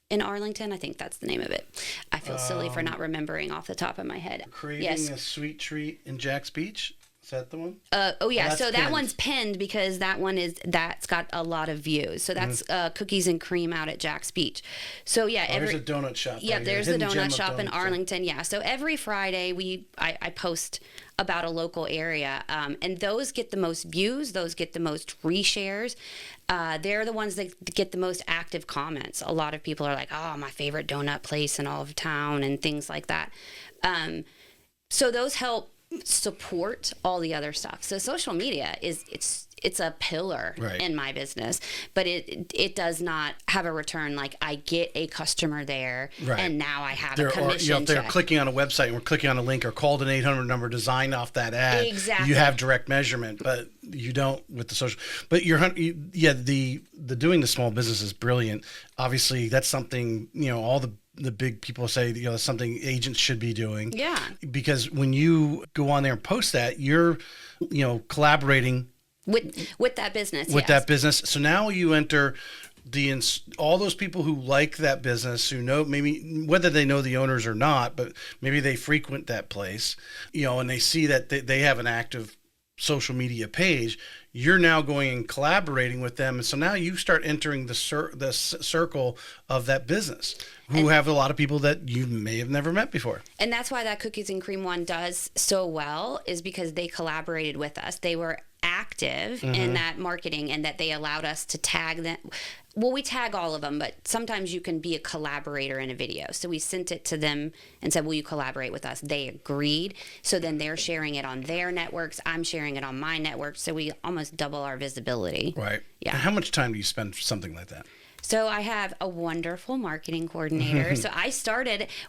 in Arlington? I think that's the name of it. I feel silly for not remembering off the top of my head. Craving a Sweet Treat in Jack's Beach? Is that the one? Oh yeah, that's so that pinned. one's pinned because that's got a lot of views. So that's Cookies and Cream out at Jack's Beach. So yeah, there's a donut shop. Yeah, right there's here. the Hidden donut gem shop of in donuts, Arlington. Yeah, so every Friday I post about a local area, and those get the most views. Those get the most reshares. They're the ones that get the most active comments. A lot of people are like, "Oh, my favorite donut place in all of town," and things like that. So those help support all the other stuff. So social media it's a pillar in my business, but it does not have a return. Like I get a customer there, and now I have a commission. They're clicking on a website and we're clicking on a link or called an 800 number designed off that ad. Exactly. You have direct measurement, but you don't with the social. But the doing the small business is brilliant. Obviously, that's something all the big people say that's something agents should be doing. Yeah. Because when you go on there and post that, you're collaborating with that business. That business. So now you enter all those people who like that business, who know maybe whether they know the owners or not, but maybe they frequent that place, and they see that they have an active social media page. You're now going and collaborating with them, and so now you start entering the circle of that business, who have a lot of people that you may have never met before. And that's why that Cookies and Cream one does so well, is because they collaborated with us. They were active in that marketing, and that they allowed us to tag them. Well, we tag all of them, but sometimes you can be a collaborator in a video. So we sent it to them and said, will you collaborate with us? They agreed. So then they're sharing it on their networks. I'm sharing it on my network. So we almost double our visibility. Right. Yeah. And how much time do you spend for something like that? So I have a wonderful marketing coordinator. So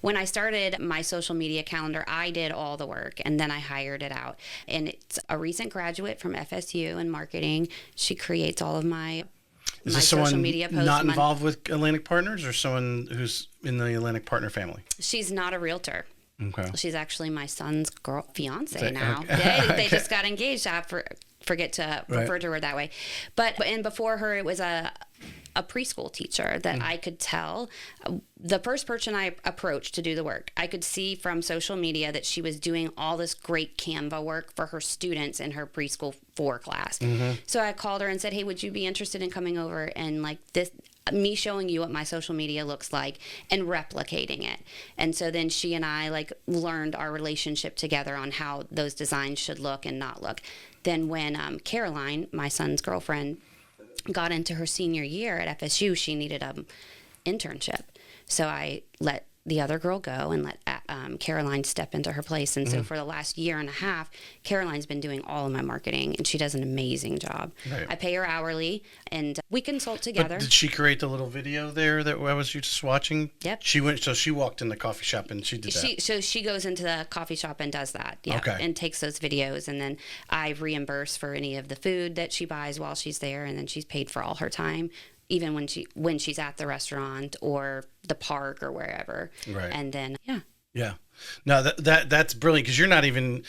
when I started my social media calendar, I did all the work, and then I hired it out. And it's a recent graduate from FSU in marketing. She creates all of my social media posts. Not involved with Atlantic Partners, or someone who's in the Atlantic Partner family? She's not a realtor. Okay. She's actually my son's fiance now. Okay. They just got engaged. I forget to refer to her that way. And before her, it was a preschool teacher that I could tell. The first person I approached to do the work, I could see from social media that she was doing all this great Canva work for her students in her preschool 4 class. So I called her and said, hey, would you be interested in coming over and me showing you what my social media looks like and replicating it? And so then she and I learned our relationship together on how those designs should look and not look. Then when Caroline, my son's girlfriend, got into her senior year at FSU, she needed an internship. So I let the other girl go and let Caroline step into her place. And so for the last year and a half, Caroline's been doing all of my marketing, and she does an amazing job. Right. I pay her hourly, and we consult together. But did she create the little video there that I was just watching? Yep. She walked in the coffee shop and she did that. So she goes into the coffee shop and does that. Yeah. Okay. And takes those videos, and then I reimburse for any of the food that she buys while she's there, and then she's paid for all her time, even when she's at the restaurant or the park or wherever. Right. And then Yeah. No, that's brilliant, because you're not even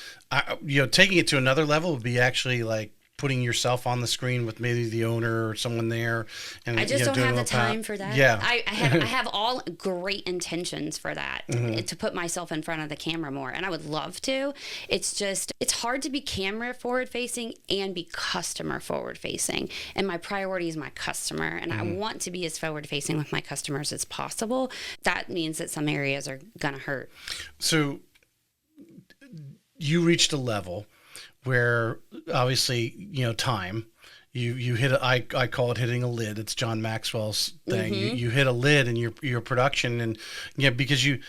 taking it to another level would be actually like putting yourself on the screen with maybe the owner or someone there, and I just don't have the time for that. Yeah. I have all great intentions for that, to put myself in front of the camera more, and I would love to. It's hard to be camera forward facing and be customer forward facing, and my priority is my customer, and I want to be as forward facing with my customers as possible. That means that some areas are gonna hurt. So you reached a level where obviously, time, you hit I call it hitting a lid. It's John Maxwell's thing. You hit a lid in your production, and because you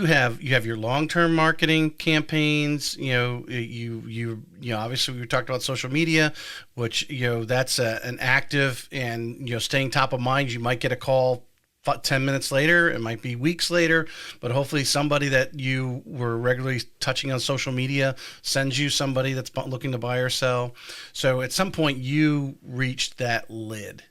have your long-term marketing campaigns. You obviously we talked about social media, which that's an active, and staying top of mind. You might get a call 10 minutes later, it might be weeks later, but hopefully somebody that you were regularly touching on social media sends you somebody that's looking to buy or sell. So at some point you reached that lid.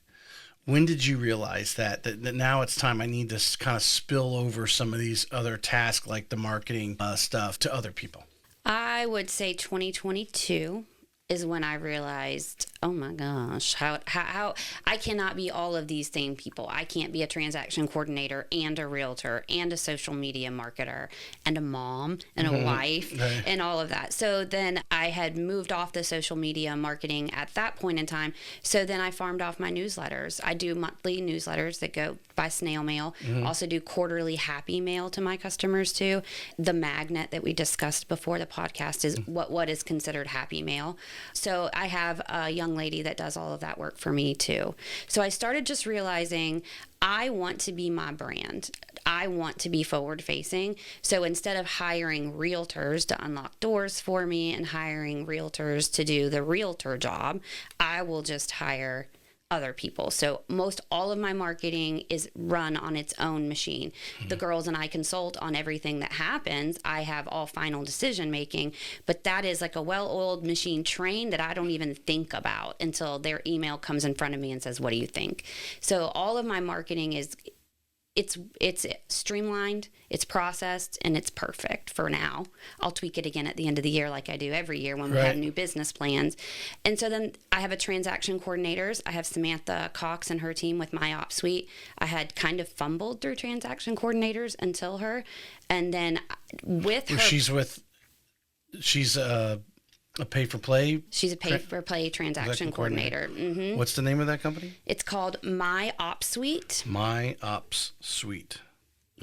When did you realize that now it's time, I need to kind of spill over some of these other tasks like the marketing stuff to other people? I would say 2022 is when I realized, oh my gosh, how I cannot be all of these same people. I can't be a transaction coordinator and a realtor and a social media marketer and a mom and a wife and all of that. So then I had moved off the social media marketing at that point in time. So then I farmed off my newsletters. I do monthly newsletters that go by snail mail. Also do quarterly happy mail to my customers too. The magnet that we discussed before the podcast is what is considered happy mail. So I have a young lady that does all of that work for me too. So I started just realizing I want to be my brand. I want to be forward facing. So instead of hiring realtors to unlock doors for me and hiring realtors to do the realtor job, I will just hire other people. So most all of my marketing is run on its own machine. The girls and I consult on everything that happens. I have all final decision making, but that is like a well-oiled machine train that I don't even think about until their email comes in front of me and says, what do you think? So all of my marketing is it's streamlined, it's processed, and it's perfect for now. I'll tweak it again at the end of the year like I do every year when we have new business plans. And so then I have a transaction coordinators. I have Samantha Cox and her team with my ops suite. I had kind of fumbled through transaction coordinators until her. And then with her... She's a pay-for-play? She's a pay-for-play transaction coordinator. Mm-hmm. What's the name of that company? It's called My Ops Suite. My Ops Suite.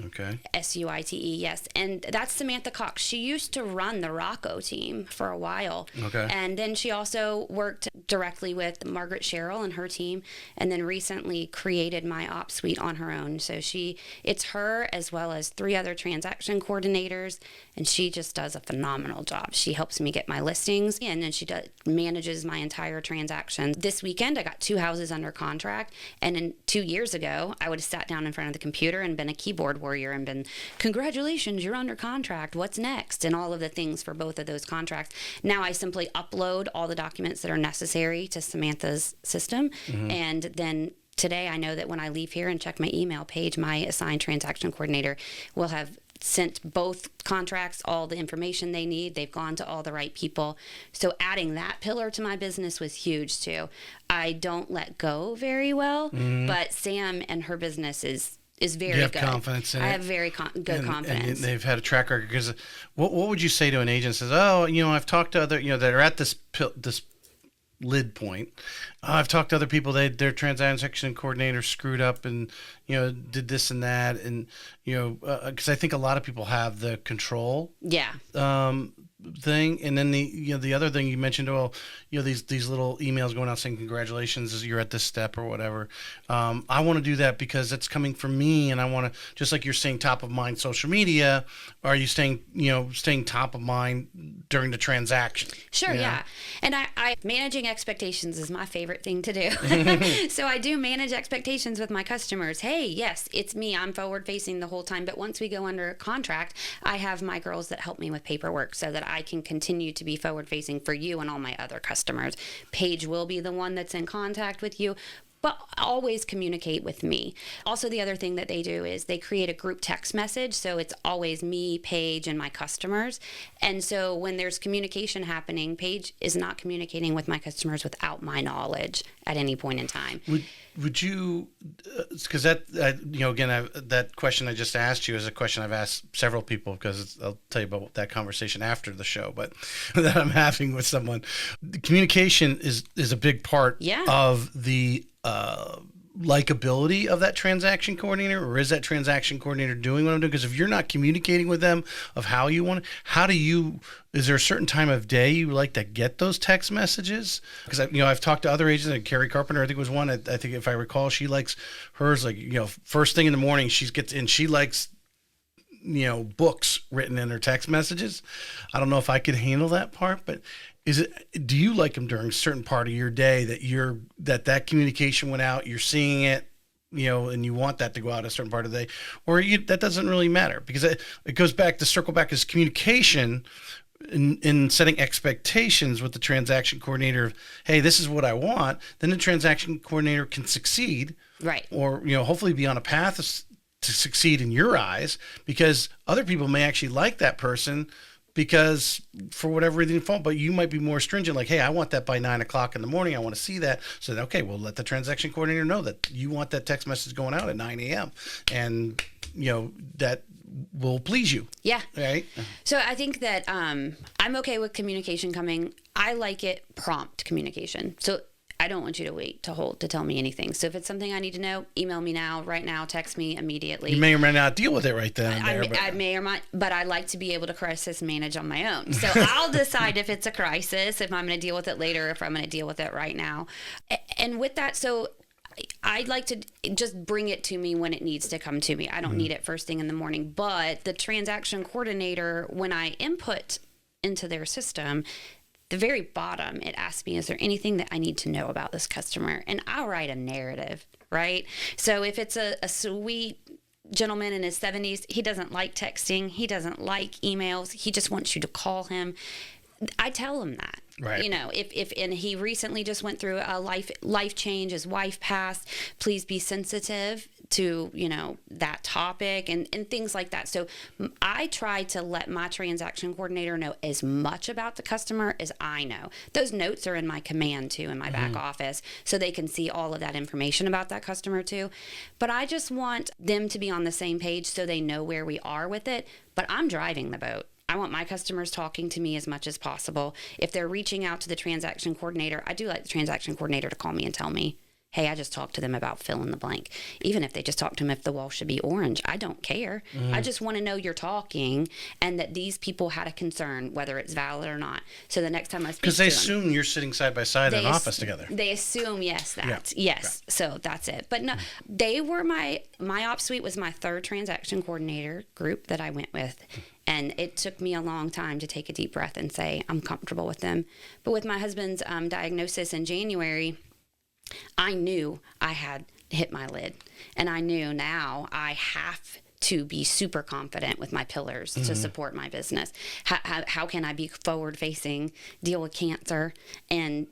Okay. Suite, yes. And that's Samantha Cox. She used to run the Rocco team for a while. Okay. And then she also worked directly with Margaret Sherrill and her team, and then recently created My Ops Suite on her own. So it's her as well as 3 other transaction coordinators, and she just does a phenomenal job. She helps me get my listings, and then she manages my entire transaction. This weekend, I got 2 houses under contract, and 2 years ago, I would have sat down in front of the computer and been a keyboard warrior and been, congratulations, you're under contract, what's next, and all of the things for both of those contracts. Now I simply upload all the documents that are necessary to Samantha's system, and then today I know that when I leave here and check my email page, my assigned transaction coordinator will have sent both contracts all the information they need. They've gone to all the right people. So adding that pillar to my business was huge too. I don't let go very well, but Sam and her business is very good. You have confidence in it. I have very good confidence. And they've had a track record. Because what would you say to an agent that says, oh, I've talked to other, that are at this lid point. I've talked to other people, their transaction coordinator screwed up and, did this and that. And, because I think a lot of people have the control. Yeah. Thing. And then the other thing you mentioned, these little emails going out saying congratulations, you're at this step or whatever. I want to do that because it's coming from me, and I want to, just like you're saying, top of mind social media. Are you staying top of mind during the transaction? Sure, yeah. And I managing expectations is my favorite thing to do. So I do manage expectations with my customers. Hey, yes, it's me. I'm forward facing the whole time. But once we go under contract, I have my girls that help me with paperwork so that I can continue to be forward facing for you and all my other customers. Paige will be the one that's in contact with you, but always communicate with me. Also, the other thing that they do is they create a group text message. So it's always me, Paige, and my customers. And so when there's communication happening, Paige is not communicating with my customers without my knowledge at any point in time. Would you, because that question I just asked you is a question I've asked several people, because I'll tell you about that conversation after the show, but that I'm having with someone. The communication is a big part of the likability of that transaction coordinator, or is that transaction coordinator doing what I'm doing? Because if you're not communicating with them of how you want it, is there a certain time of day you like to get those text messages? Because I've talked to other agents, like Carrie Carpenter, I think was one. I think if I recall, she likes hers first thing in the morning. She likes books written in her text messages. I don't know if I could handle that part, but do you like them during a certain part of your day that communication went out, you're seeing it, and you want that to go out a certain part of the day, or that doesn't really matter? Because it goes back to circle back as communication in setting expectations with the transaction coordinator of, hey, this is what I want. Then the transaction coordinator can succeed, right? Or hopefully be on a path to succeed in your eyes, because other people may actually like that person, because for whatever reason, but you might be more stringent. Like, hey, I want that by 9 o'clock in the morning. I want to see that. So then, okay, well, let the transaction coordinator know that you want that text message going out at 9 a.m. And that will please you. Yeah. Right. So I think that I'm okay with communication coming. I like it prompt communication. So I don't want you to wait to tell me anything. So if it's something I need to know, email me now, right now, text me immediately. You may or may not deal with it right then. I may or might, but I like to be able to crisis manage on my own. So I'll decide if it's a crisis, if I'm going to deal with it later, if I'm going to deal with it right now. And with that, so I'd like to just bring it to me when it needs to come to me. I don't need it first thing in the morning. But the transaction coordinator, when I input into their system, the very bottom, it asks me, is there anything that I need to know about this customer? And I'll write a narrative, right? So if it's a sweet gentleman in his 70s, he doesn't like texting, he doesn't like emails, he just wants you to call him, I tell him that. Right. If and he recently just went through a life change, his wife passed, please be sensitive to, that topic and things like that. So I try to let my transaction coordinator know as much about the customer as I know. Those notes are in my command too, in my back office, so they can see all of that information about that customer too. But I just want them to be on the same page so they know where we are with it. But I'm driving the boat. I want my customers talking to me as much as possible. If they're reaching out to the transaction coordinator, I do like the transaction coordinator to call me and tell me, hey, I just talked to them about fill in the blank. Even if they just talk to them if the wall should be orange, I don't care. I just want to know you're talking and that these people had a concern, whether it's valid or not. So the next time I speak to them. Because they assume you're sitting side by side in an office together. They assume, yes. Yeah. So that's it. But no, they were my ops suite was my third transaction coordinator group that I went with. And it took me a long time to take a deep breath and say, I'm comfortable with them. But with my husband's diagnosis in January, I knew I had hit my lid. And I knew now I have to be super confident with my pillars to support my business. How can I be forward facing, deal with cancer and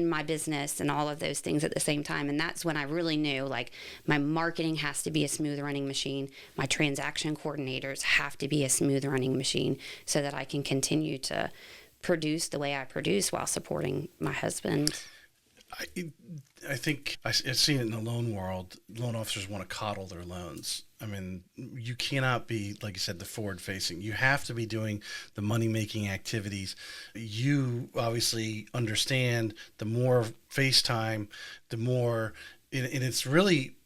my business and all of those things at the same time? And that's when I really knew, like, my marketing has to be a smooth running machine. My transaction coordinators have to be a smooth running machine so that I can continue to produce the way I produce while supporting my husband. I think I've seen it in the loan world. Loan officers want to coddle their loans. I mean, you cannot be, like you said, the forward-facing. You have to be doing the money-making activities. You obviously understand the more FaceTime, the more, and it's really,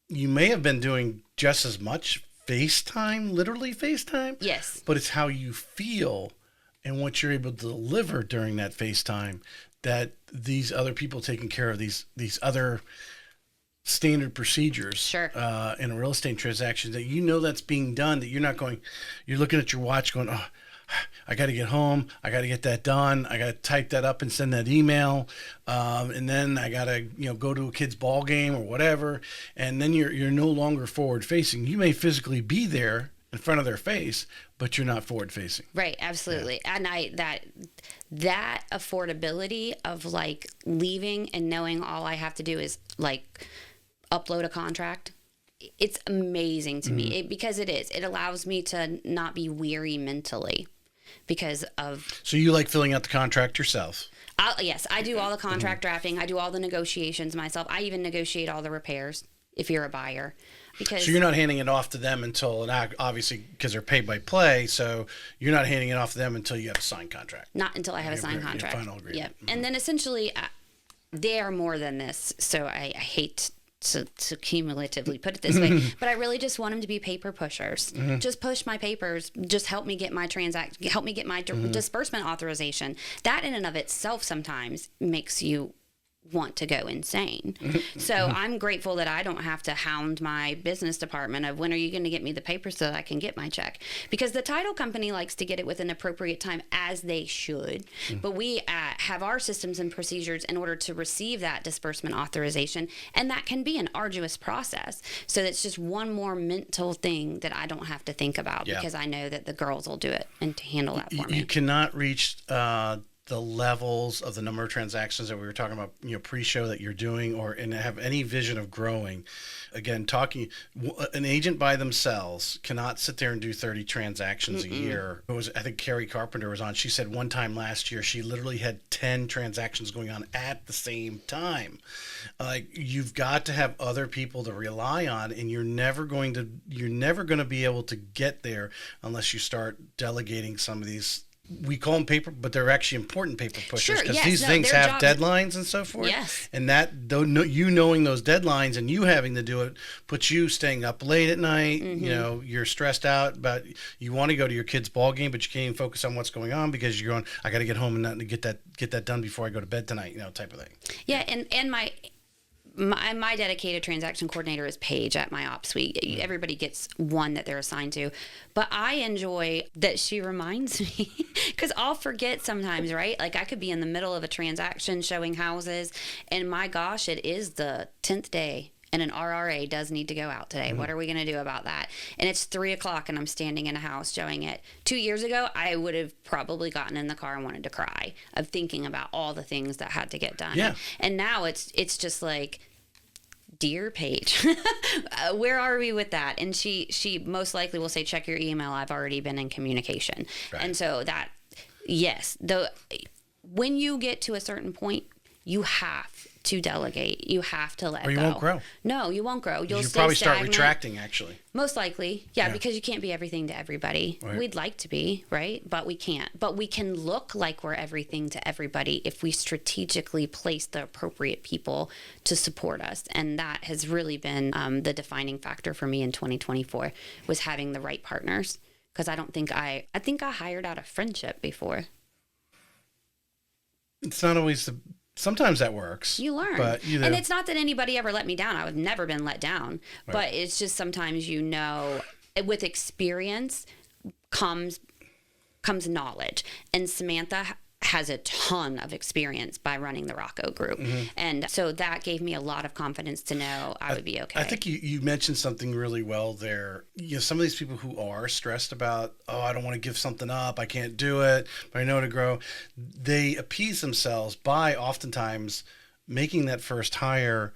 you may have been doing just as much FaceTime, literally FaceTime. Yes. But it's how you feel and what you're able to deliver during that FaceTime that these other people taking care of these other standard procedures Sure. In a real estate transaction, that that's being done, that you're looking at your watch going, oh, I got to get home. I got to get that done. I got to type that up and send that email. And then I got to, go to a kid's ball game or whatever. And then you're no longer forward facing. You may physically be there in front of their face, but you're not forward facing. Right. Absolutely. Yeah. And that affordability of like leaving and knowing all I have to do is like upload a contract. It's amazing to me because it allows me to not be weary mentally because of. So you like filling out the contract yourself? Yes, I do all the contract drafting. I do all the negotiations myself. I even negotiate all the repairs if you're a buyer. Because so you're not handing it off to them until, and obviously because they're paid by play, so you're not handing it off to them until you have a signed contract. Not until I have a signed contract. Final agreement. Yeah, and then essentially they are more than this. So I hate to cumulatively put it this way, but I really just want them to be paper pushers. Just push my papers. Just help me get my disbursement authorization. That in and of itself sometimes makes you want to go insane. So I'm grateful that I don't have to hound my business department of when are you going to get me the paper so that I can get my check, because the title company likes to get it with an appropriate time, as they should. But we have our systems and procedures in order to receive that disbursement authorization, and that can be an arduous process. So it's just one more mental thing that I don't have to think about because I know that the girls will do it and to handle that for me. You cannot reach the the levels of the number of transactions that we were talking about, pre-show that you're doing, and have any vision of growing. Again, an agent by themselves cannot sit there and do 30 transactions a year. I think Carrie Carpenter was on. She said one time last year she literally had 10 transactions going on at the same time. You've got to have other people to rely on, and you're never going to be able to get there unless you start delegating some of these. We call them paper, but they're actually important paper pushers, because these things have deadlines and so forth. Yes. And that, you knowing those deadlines and you having to do it puts you staying up late at night. You're stressed out about, you want to go to your kid's ball game, but you can't even focus on what's going on because you're going, I got to get home and get that done before I go to bed tonight, type of thing. Yeah. And my dedicated transaction coordinator is Paige at my ops suite. Everybody gets one that they're assigned to, but I enjoy that she reminds me, because I'll forget sometimes, right? Like I could be in the middle of a transaction showing houses, and my gosh, it is the 10th day and an RRA does need to go out today. What are we going to do about that? And it's 3:00 and I'm standing in a house showing it. 2 years ago, I would have probably gotten in the car and wanted to cry of thinking about all the things that had to get done. Yeah. And now it's just like, dear Paige, where are we with that? And she most likely will say, check your email. I've already been in communication. Right. And so that, yes, when you get to a certain point, you have to delegate. You have to let go. Or you won't grow. No, you won't grow. You'll probably stay stagnant. start retracting, actually. Most likely. Yeah, because you can't be everything to everybody. Right. We'd like to be, right? But we can't. But we can look like we're everything to everybody if we strategically place the appropriate people to support us. And that has really been the defining factor for me in 2024, was having the right partners. Because I think I hired out of friendship before. It's not always sometimes that works. You learn. But, and it's not that anybody ever let me down. I've never been let down. Right. But it's just sometimes, with experience comes knowledge. And Samantha has a ton of experience by running the Rocco group. And so that gave me a lot of confidence to know I would be okay. I think you mentioned something really well there. Some of these people who are stressed about, I don't want to give something up, I can't do it, but I know to grow, they appease themselves by oftentimes making that first hire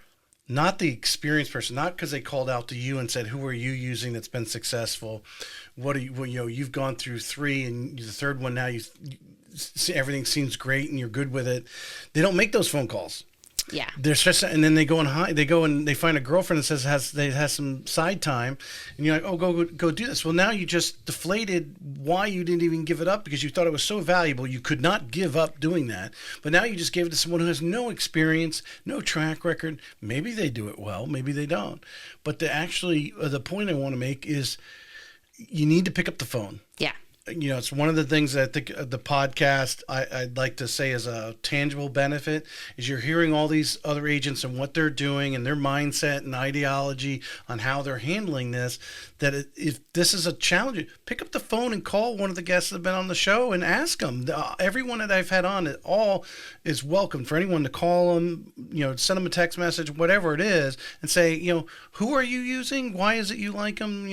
not the experienced person, not because they called out to you and said, who are you using that's been successful? What are you've gone through 3 and the third one now everything seems great and you're good with it. They don't make those phone calls. Yeah. They're stressed, and then they go and they find a girlfriend that says has some side time, and you're like, oh, go do this. Well, now you just deflated why you didn't even give it up, because you thought it was so valuable you could not give up doing that. But now you just gave it to someone who has no experience, no track record. Maybe they do it well, maybe they don't. But the point I want to make is you need to pick up the phone. Yeah. It's one of the things that the podcast I'd like to say is a tangible benefit is you're hearing all these other agents and what they're doing and their mindset and ideology on how they're handling this. That if this is a challenge, pick up the phone and call one of the guests that have been on the show and ask them. Everyone that I've had on, it all is welcome for anyone to call them, send them a text message, whatever it is, and say, who are you using? Why is it you like them?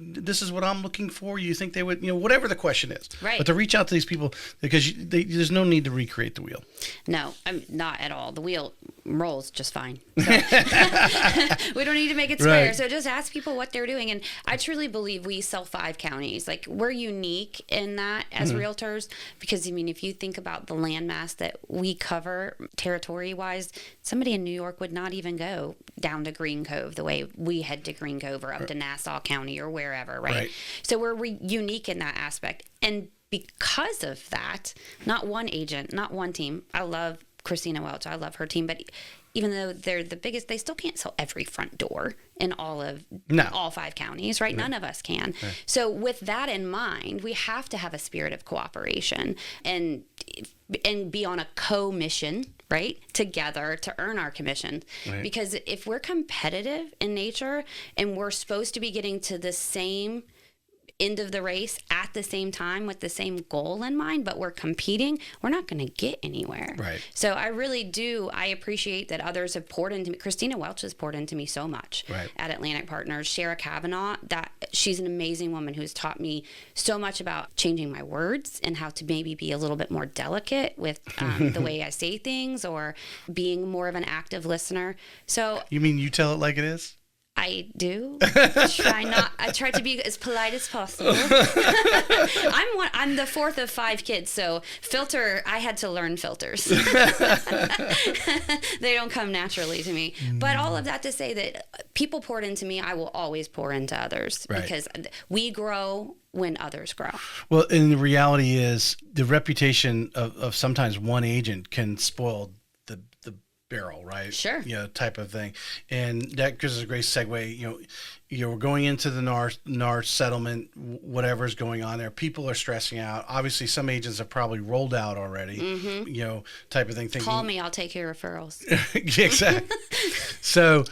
This is what I'm looking for. You think they would, whatever the question is. Right. But to reach out to these people, because there's no need to recreate the wheel. No, not at all. The wheel rolls just fine. So. We don't need to make it square. Right. So just ask people what they're doing. And I truly believe we sell 5 counties. Like, we're unique in that as realtors, because if you think about the landmass that we cover territory wise, somebody in New York would not even go down to Green Cove the way we head to Green Cove or up to Nassau County or wherever. Right. So we're unique in that aspect. And because of that, not one agent, not one team. I love Christina Welch. I love her team, but even though they're the biggest, they still can't sell every front door in all 5 counties, right? No. None of us can. No. So with that in mind, we have to have a spirit of cooperation and be on a co-mission, right? Together to earn our commission. Right. Because if we're competitive in nature and we're supposed to be getting to the same end of the race at the same time with the same goal in mind, but we're competing, we're not going to get anywhere. Right. So I really do. I appreciate that others have poured into me. Christina Welch has poured into me so much at Atlantic Partners. Shara Kavanaugh, that she's an amazing woman who's taught me so much about changing my words and how to maybe be a little bit more delicate with the way I say things, or being more of an active listener. So you mean you tell it like it is? I do. I try to be as polite as possible. I'm the fourth of 5 kids, so I had to learn filters. They don't come naturally to me. But all of that to say that people poured into me, I will always pour into others, because we grow when others grow. Well, and the reality is the reputation of sometimes one agent can spoil the barrel, right? Sure. Type of thing. And that gives us a great segue. You're going into the NAR settlement, whatever's going on there. People are stressing out. Obviously, some agents have probably rolled out already, type of thing. Call me, I'll take your referrals. Exactly. So,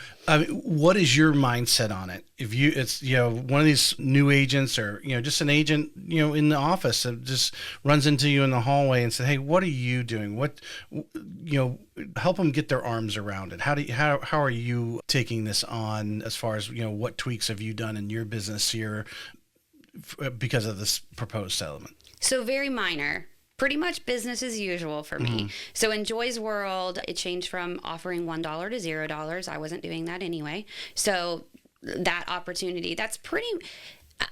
what is your mindset on it? If it's one of these new agents, or just an agent in the office that just runs into you in the hallway and says, "Hey, what are you doing? What help them get their arms around it. How are you taking this on as far as what tweaks have you done in your business here because of this proposed settlement?" So very minor. Pretty much business as usual for me. So in Joy's world, it changed from offering $1 to $0. I wasn't doing that anyway. So that opportunity,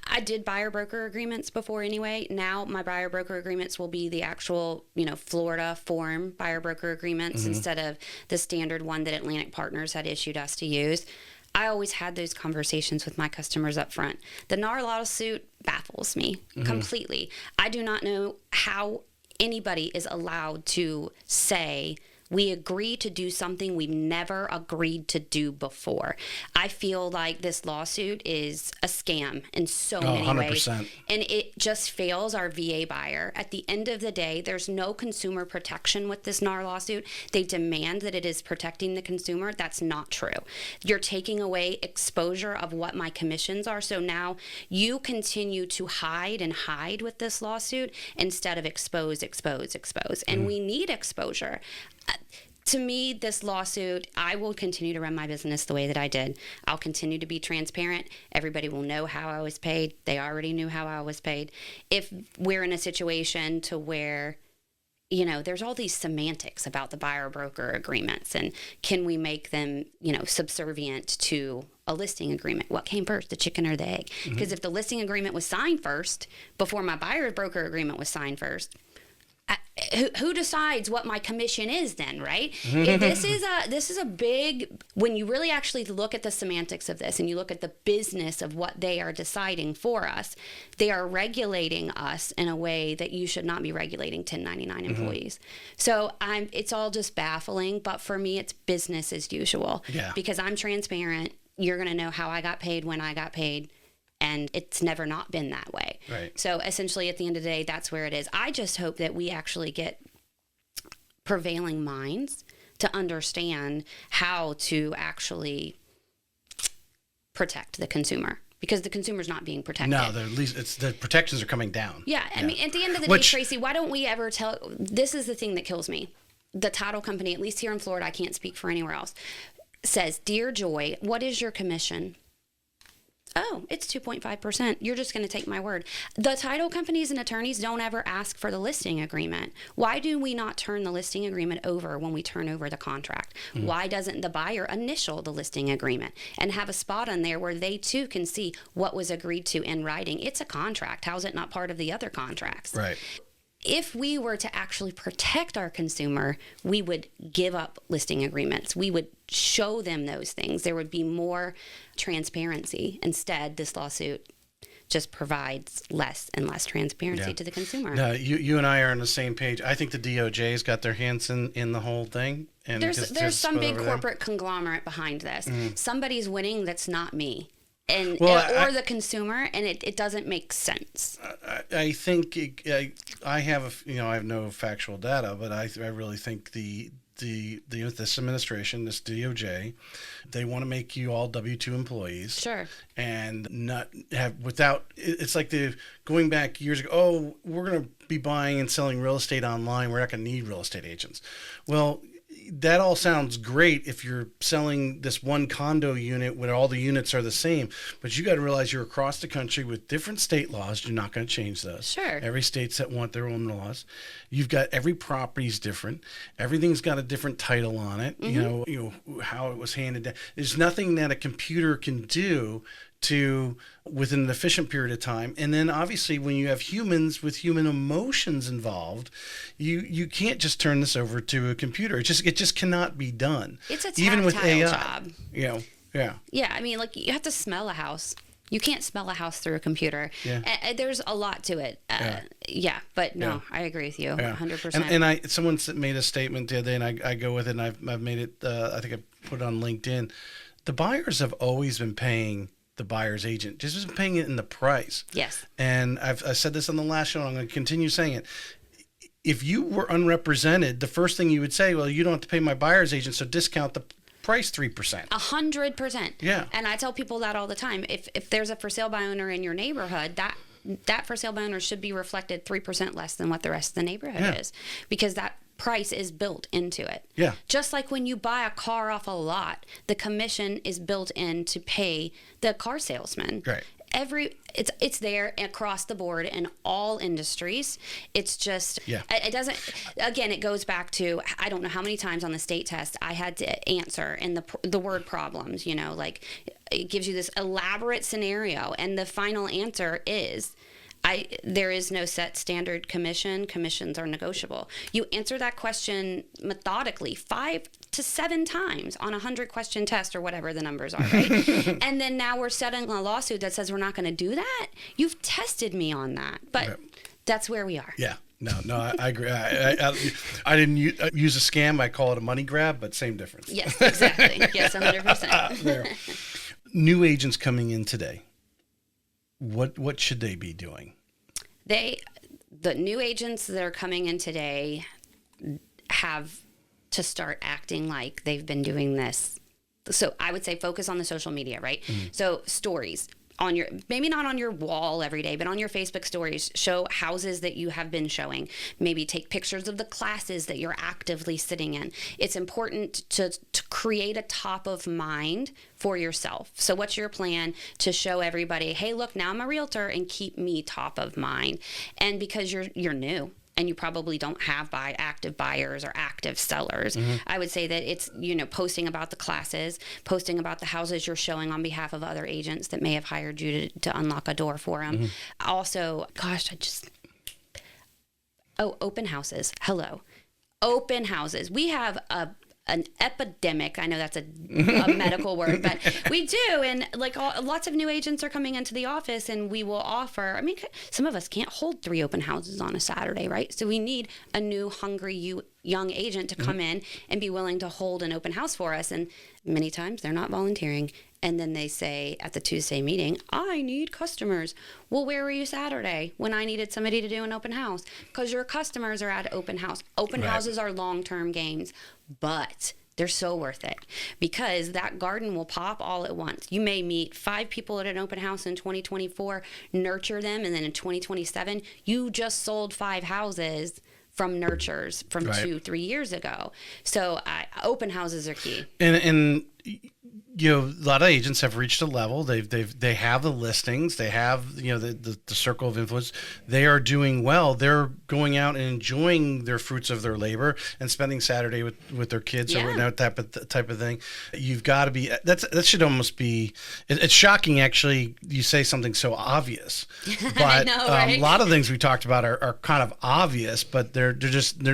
I did buyer broker agreements before anyway. Now my buyer broker agreements will be the actual, Florida form buyer broker agreements instead of the standard one that Atlantic Partners had issued us to use. I always had those conversations with my customers up front. The NAR lawsuit baffles me completely. I do not know how anybody is allowed to say we agree to do something we've never agreed to do before. I feel like this lawsuit is a scam in so many 100%. ways. And it just fails our VA buyer. At the end of the day, there's no consumer protection with this NAR lawsuit. They demand that it is protecting the consumer. That's not true. You're taking away exposure of what my commissions are. So now you continue to hide with this lawsuit instead of expose. And we need exposure. To me, this lawsuit, I will continue to run my business the way that I did. I'll continue to be transparent. Everybody will know how I was paid. They already knew how I was paid. If we're in a situation to where, there's all these semantics about the buyer broker agreements, and can we make them, subservient to a listing agreement? What came first, the chicken or the egg? Because if the listing agreement was signed first, before my buyer broker agreement was signed first, who decides what my commission is then, right? This is a big, when you really actually look at the semantics of this and you look at the business of what they are deciding for us, they are regulating us in a way that you should not be regulating 1099 employees. So it's all just baffling, but for me, it's business as usual. Yeah. Because I'm transparent. You're going to know how I got paid, when I got paid. And it's never not been that way. Right. So essentially, at the end of the day, that's where it is. I just hope that we actually get prevailing minds to understand how to actually protect the consumer, because the consumer's not being protected. No, at least the protections are coming down. Yeah. I mean, at the end of the day, Tracy, why don't we ever this is the thing that kills me. The title company, at least here in Florida, I can't speak for anywhere else, says, "Dear Joy, what is your commission?" Oh, it's 2.5%. You're just going to take my word. The title companies and attorneys don't ever ask for the listing agreement. Why do we not turn the listing agreement over when we turn over the contract? Why doesn't the buyer initial the listing agreement and have a spot on there where they too can see what was agreed to in writing? It's a contract. How is it not part of the other contracts? Right. If we were to actually protect our consumer, we would give up listing agreements. We would show them those things. There would be more transparency. Instead, this lawsuit just provides less and less transparency to the consumer. No, you and I are on the same page. I think the DOJ's got their hands in the whole thing. And there's some big corporate conglomerate behind this. Somebody's winning that's not me. Or the consumer, and it doesn't make sense. I think I have I have no factual data, but I really think the this administration, this DOJ, they want to make you all W-2 employees. Sure. And not have it's like going back years ago, oh, we're going to be buying and selling real estate online. We're not going to need real estate agents. Well, that all sounds great if you're selling this one condo unit where all the units are the same, but you got to realize you're across the country with different state laws. You're not going to change those. Sure. Every state's that want their own laws. You've got every property's different. Everything's got a different title on it. Mm-hmm. You know how it was handed down. There's nothing that a computer can do within an efficient period of time. And then obviously when you have humans with human emotions involved, you can't just turn this over to a computer. It just cannot be done. It's a tactile even with AI job. Yeah. Yeah, I mean, like, you have to smell a house. You can't smell a house through a computer. Yeah. There's a lot to it. But no, I agree with you 100%. And someone made a statement the other day, and I go with it, and I've made it, I think I put it on LinkedIn. The buyers have always been paying the buyer's agent, just isn't paying it in the price. Yes. And I said this on the last show, and I'm going to continue saying it. If you were unrepresented, the first thing you would say, well, you don't have to pay my buyer's agent, so discount the price 3%. 100%. Yeah. And I tell people that all the time. If there's a for sale by owner in your neighborhood, that for sale by owner should be reflected 3% less than what the rest of the neighborhood is, because that price is built into it. Yeah. Just like when you buy a car off a lot, the commission is built in to pay the car salesman. Right. It's there across the board in all industries. It's just it doesn't. Again, it goes back to, I don't know how many times on the state test I had to answer in the word problems. You know, like, it gives you this elaborate scenario, and the final answer is, there is no set standard commission. Commissions are negotiable. You answer that question methodically 5 to 7 times on a 100-question test, or whatever the numbers are, right? And then now we're settling a lawsuit that says we're not going to do that. You've tested me on that, but that's where we are. Yeah. No, I agree. I didn't use a scam. I call it a money grab, but same difference. Yes, exactly. Yes, 100%. New agents coming in today. What should they be doing? The new agents that are coming in today have to start acting like they've been doing this. So I would say focus on the social media, right? Mm-hmm. So stories on maybe not on your wall every day, but on your Facebook stories, show houses that you have been showing. Maybe take pictures of the classes that you're actively sitting in. It's important to create a top of mind for yourself. So what's your plan to show everybody, hey, look, now I'm a realtor, and keep me top of mind? And because you're new, and you probably don't have active buyers or active sellers, I would say that it's, posting about the classes, posting about the houses you're showing on behalf of other agents that may have hired you to unlock a door for them. Also, open houses. Hello. Open houses. We have an epidemic. I know that's a medical word, but we do. And lots of new agents are coming into the office, and we will offer, some of us can't hold 3 open houses on a Saturday, right? So we need a new hungry young agent to come in and be willing to hold an open house for us. And many times they're not volunteering. And then they say at the Tuesday meeting, I need customers. Well, where were you Saturday when I needed somebody to do an open house? Because your customers are at open house. Open houses are long-term gains, but they're so worth it, because that garden will pop all at once. You may meet 5 people at an open house in 2024, nurture them, and then in 2027, you just sold 5 houses from nurtures from 2-3 years ago. So open houses are key. And a lot of agents have reached a level. They have the listings. They have the circle of influence. They are doing well. They're going out and enjoying their fruits of their labor and spending Saturday with their kids or that type of thing. You've got to be. That should almost be. It's shocking, actually. You say something so obvious, but I know, right? A lot of things we talked about are kind of obvious, but they're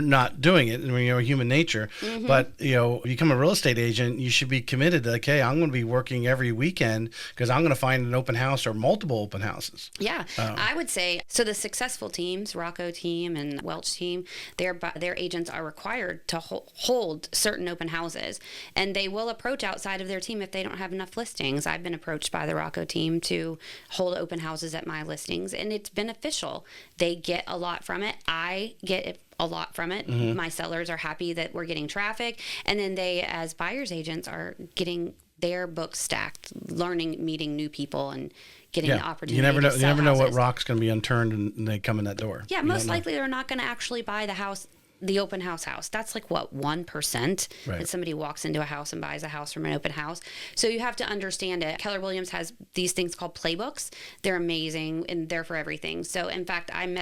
not doing it. Human nature. But you become a real estate agent, you should be committed to, hey, I'm going to be working every weekend because I'm going to find an open house or multiple open houses. Yeah, I would say, so the successful teams, Rocco team and Welch team, their agents are required to hold certain open houses, and they will approach outside of their team if they don't have enough listings. I've been approached by the Rocco team to hold open houses at my listings, and it's beneficial. They get a lot from it. I get a lot from it. My sellers are happy that we're getting traffic. And then they, as buyer's agents, are getting their books stacked, learning, meeting new people, and getting the opportunity you never know, to you sell never know what houses. rock's going to be unturned and they come in that door. Yeah, You most don't know. likely they're not going to actually buy the house, the open house. That's like what, 1% Right. that somebody walks into a house and buys a house from an open house. So you have to understand it. Keller Williams has these things called playbooks. They're amazing and they're for everything. So in fact, I'm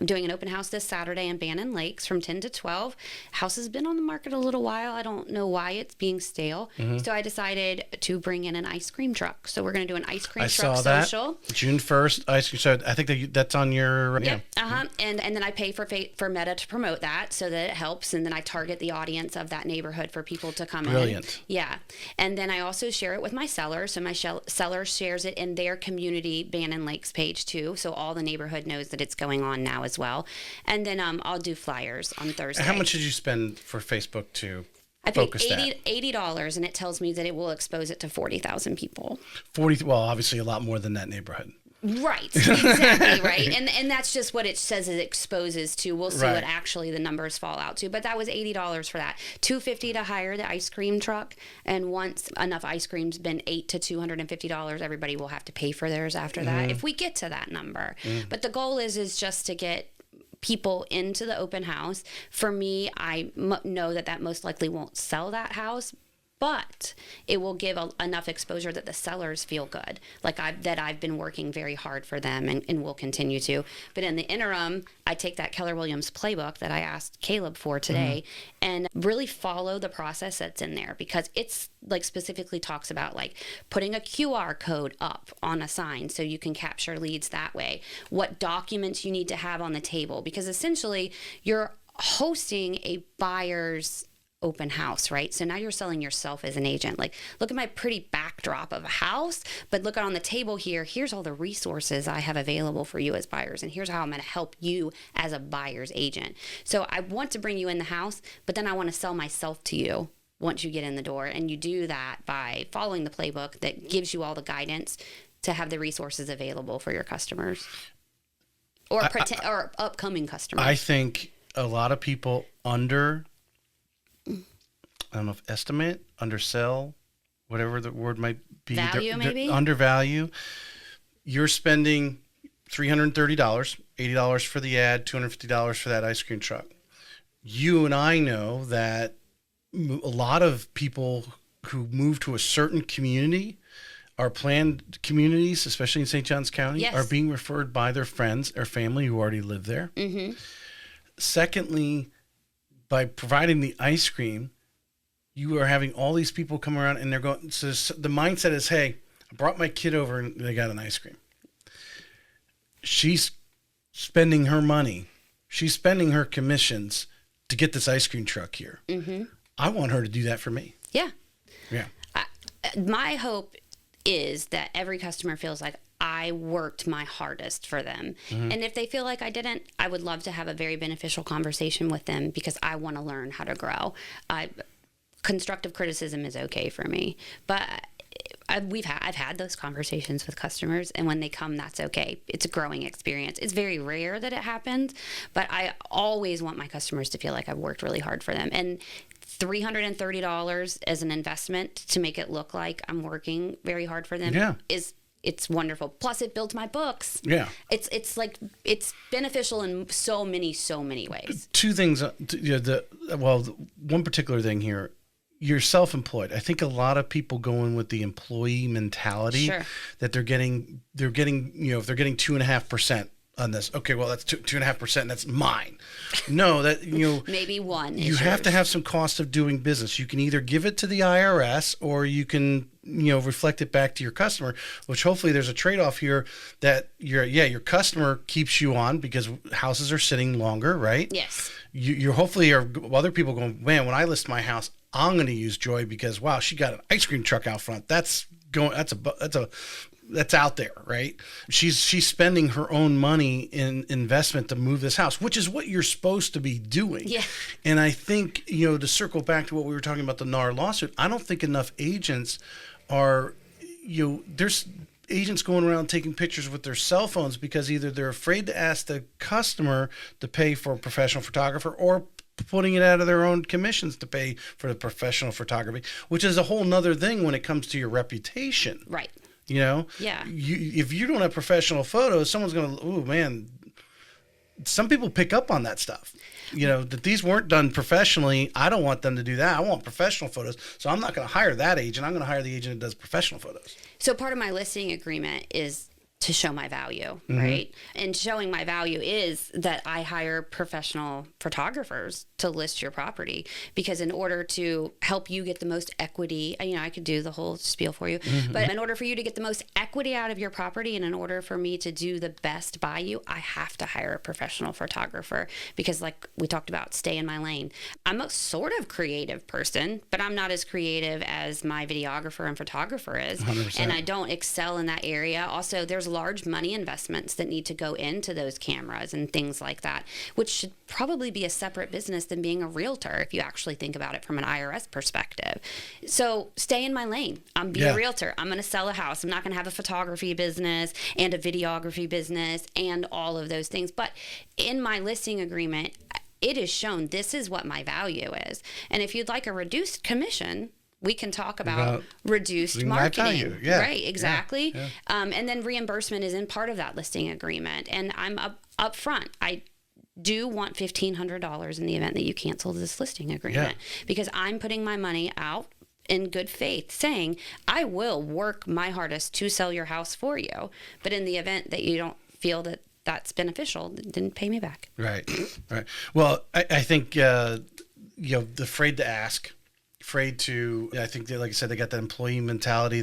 doing an open house this Saturday in Bannon Lakes from 10 to 12. House has been on the market a little while. I don't know why it's being stale. So I decided to bring in an ice cream truck. So we're going to do an ice cream truck saw that. social. June 1st, ice cream. So I think that's on your. Yep. And then I pay for Meta to promote that so that it helps. And then I target the audience of that neighborhood for people to come in. Brilliant. Yeah. And then I also share it with my sellers. So my seller shares it in their community Bannon Lakes page too. So all the neighborhood knows that it's going on now as well. And then I'll do flyers on Thursday. How much did you spend for Facebook to I paid focus that? $80, and it tells me that it will expose it to 40,000 people. 40. Well, obviously a lot more than that neighborhood. Right, exactly, right. And that's just what it says it exposes to. We'll see Right. what actually the numbers fall out to. But that was $80 for that. $250 to hire the ice cream truck. And once enough ice cream's been $8 to $250, everybody will have to pay for theirs after that if we get to that number. But the goal is just to get people into the open house. For me, I know that most likely won't sell that house, but it will give enough exposure that the sellers feel good, like I've been working very hard for them and will continue to. But in the interim, I take that Keller Williams playbook that I asked Caleb for today and really follow the process that's in there, because it's like specifically talks about like putting a QR code up on a sign so you can capture leads that way, what documents you need to have on the table, because essentially you're hosting a buyer's open house, right? So now you're selling yourself as an agent. Like, look at my pretty backdrop of a house, but look on the table here. Here's all the resources I have available for you as buyers, and here's how I'm going to help you as a buyer's agent. So I want to bring you in the house, but then I want to sell myself to you once you get in the door. And you do that by following the playbook that gives you all the guidance to have the resources available for your customers or or upcoming customers. I think a lot of people I don't know if estimate, undersell, whatever the word might be. Value, maybe? Undervalue. You're spending $330, $80 for the ad, $250 for that ice cream truck. You and I know that a lot of people who move to a certain community, our planned communities, especially in St. Johns County, Yes. are being referred by their friends or family who already live there. Mm-hmm. Secondly, by providing the ice cream, you are having all these people come around and they're going, so the mindset is, hey, I brought my kid over and they got an ice cream. She's spending her money. She's spending her commissions to get this ice cream truck here. Mm-hmm. I want her to do that for me. Yeah. Yeah. My hope is that every customer feels like I worked my hardest for them. Mm-hmm. And if they feel like I didn't, I would love to have a very beneficial conversation with them, because I want to learn how to grow. Constructive criticism is okay for me, but I've had those conversations with customers, and when they come, that's okay. It's a growing experience. It's very rare that it happens, but I always want my customers to feel like I've worked really hard for them. And $330 as an investment to make it look like I'm working very hard for them it's wonderful. Plus, it builds my books. Yeah. It's like, it's beneficial in so many ways. Two things. One particular thing here. You're self-employed. I think a lot of people go in with the employee mentality that they're getting, if they're getting 2.5% on this. Okay, well, that's 2.5%. That's mine. No, that, maybe one. You have to have some cost of doing business. You can either give it to the IRS or you can, reflect it back to your customer, which hopefully there's a trade-off here that your customer keeps you on because houses are sitting longer, right? Yes. You hopefully are other people going, man, when I list my house, I'm going to use Joy because, wow, she got an ice cream truck out front. That's out there, right? She's spending her own money in investment to move this house, which is what you're supposed to be doing. Yeah. And I think, to circle back to what we were talking about, the NAR lawsuit, I don't think enough agents are, agents going around taking pictures with their cell phones because either they're afraid to ask the customer to pay for a professional photographer or putting it out of their own commissions to pay for the professional photography, which is a whole nother thing when it comes to your reputation. Right. You know? Yeah. If you don't have professional photos, someone's going to, oh, man, some people pick up on that stuff. You know, that these weren't done professionally. I don't want them to do that. I want professional photos. So I'm not going to hire that agent. I'm going to hire the agent that does professional photos. So part of my listing agreement is to show my value, right? And showing my value is that I hire professional photographers to list your property, because in order to help you get the most equity, you know, I could do the whole spiel for you, but in order for you to get the most equity out of your property, and in order for me to do the best by you, I have to hire a professional photographer, because like we talked about, stay in my lane. I'm a sort of creative person, but I'm not as creative as my videographer and photographer is. 100%. And I don't excel in that area. Also, there's large money investments that need to go into those cameras and things like that, which should probably be a separate business than being a realtor if you actually think about it from an IRS perspective. So stay in my lane. I'm a realtor. I'm going to sell a house. I'm not going to have a photography business and a videography business and all of those things. But in my listing agreement, it is shown this is what my value is. And if you'd like a reduced commission, we can talk about reduced marketing. Yeah. Right, exactly. Yeah. And then reimbursement is in part of that listing agreement. And I'm up front. I do want $1,500 in the event that you cancel this listing agreement, because I'm putting my money out in good faith, saying I will work my hardest to sell your house for you. But in the event that you don't feel that that's beneficial, then pay me back. Right. Well, I think, afraid to ask. Afraid to, I think, like I said, they got that employee mentality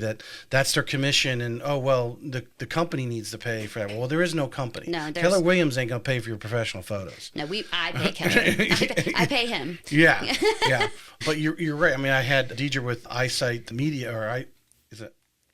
that's their commission, and the company needs to pay for that. Well, there is no company. No, Keller Williams ain't gonna pay for your professional photos. No, I pay Keller. I pay him. Yeah. But you're right. I mean, I had Deidre with Eyesight Media,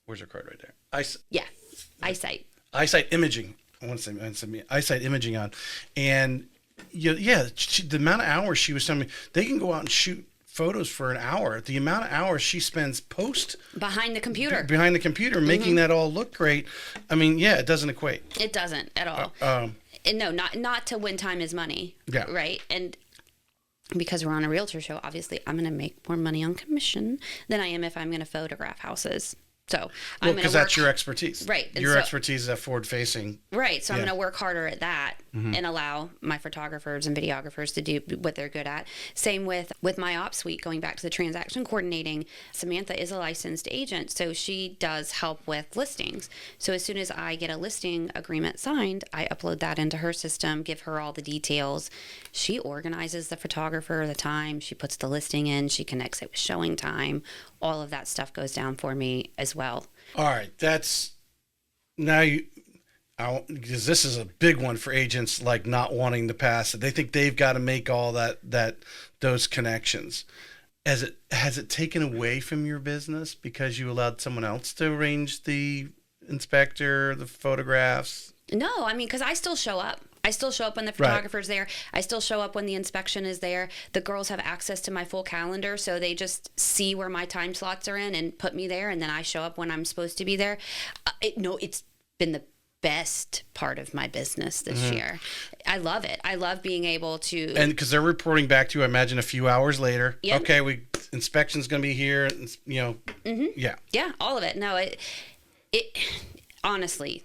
where's her card right there? Eyesight. Eyesight Imaging. I want to say Eyesight Imaging on, and the amount of hours she was telling me, they can go out and shoot photos for an hour. The amount of hours she spends behind the computer, making that all look great. I mean, it doesn't equate. It doesn't at all. And no, not to when time is money. Yeah. Right. And because we're on a realtor show, obviously I'm going to make more money on commission than I am if I'm going to photograph houses. So because that's your expertise, right? And your expertise is that forward-facing, right? So I'm going to work harder at that and allow my photographers and videographers to do what they're good at. Same with my ops suite. Going back to the transaction coordinating, Samantha is a licensed agent, so she does help with listings. So as soon as I get a listing agreement signed, I upload that into her system, give her all the details. She organizes the photographer, the time. She puts the listing in. She connects it with showing time. All of that stuff goes down for me as well. All right, that's now because this is a big one for agents, like not wanting to pass it. They think they've got to make all those connections. Has it taken away from your business because you allowed someone else to arrange the inspector, the photographs? No, I mean, because I still show up. I still show up when the photographer's there. I still show up when the inspection is there. The girls have access to my full calendar, so they just see where my time slots are in and put me there, and then I show up when I'm supposed to be there. It's been the best part of my business this year. I love it. I love being able to... And because they're reporting back to you, I imagine, a few hours later. Yep. Okay, inspection's going to be here, Yeah. Yeah, all of it. No, it honestly...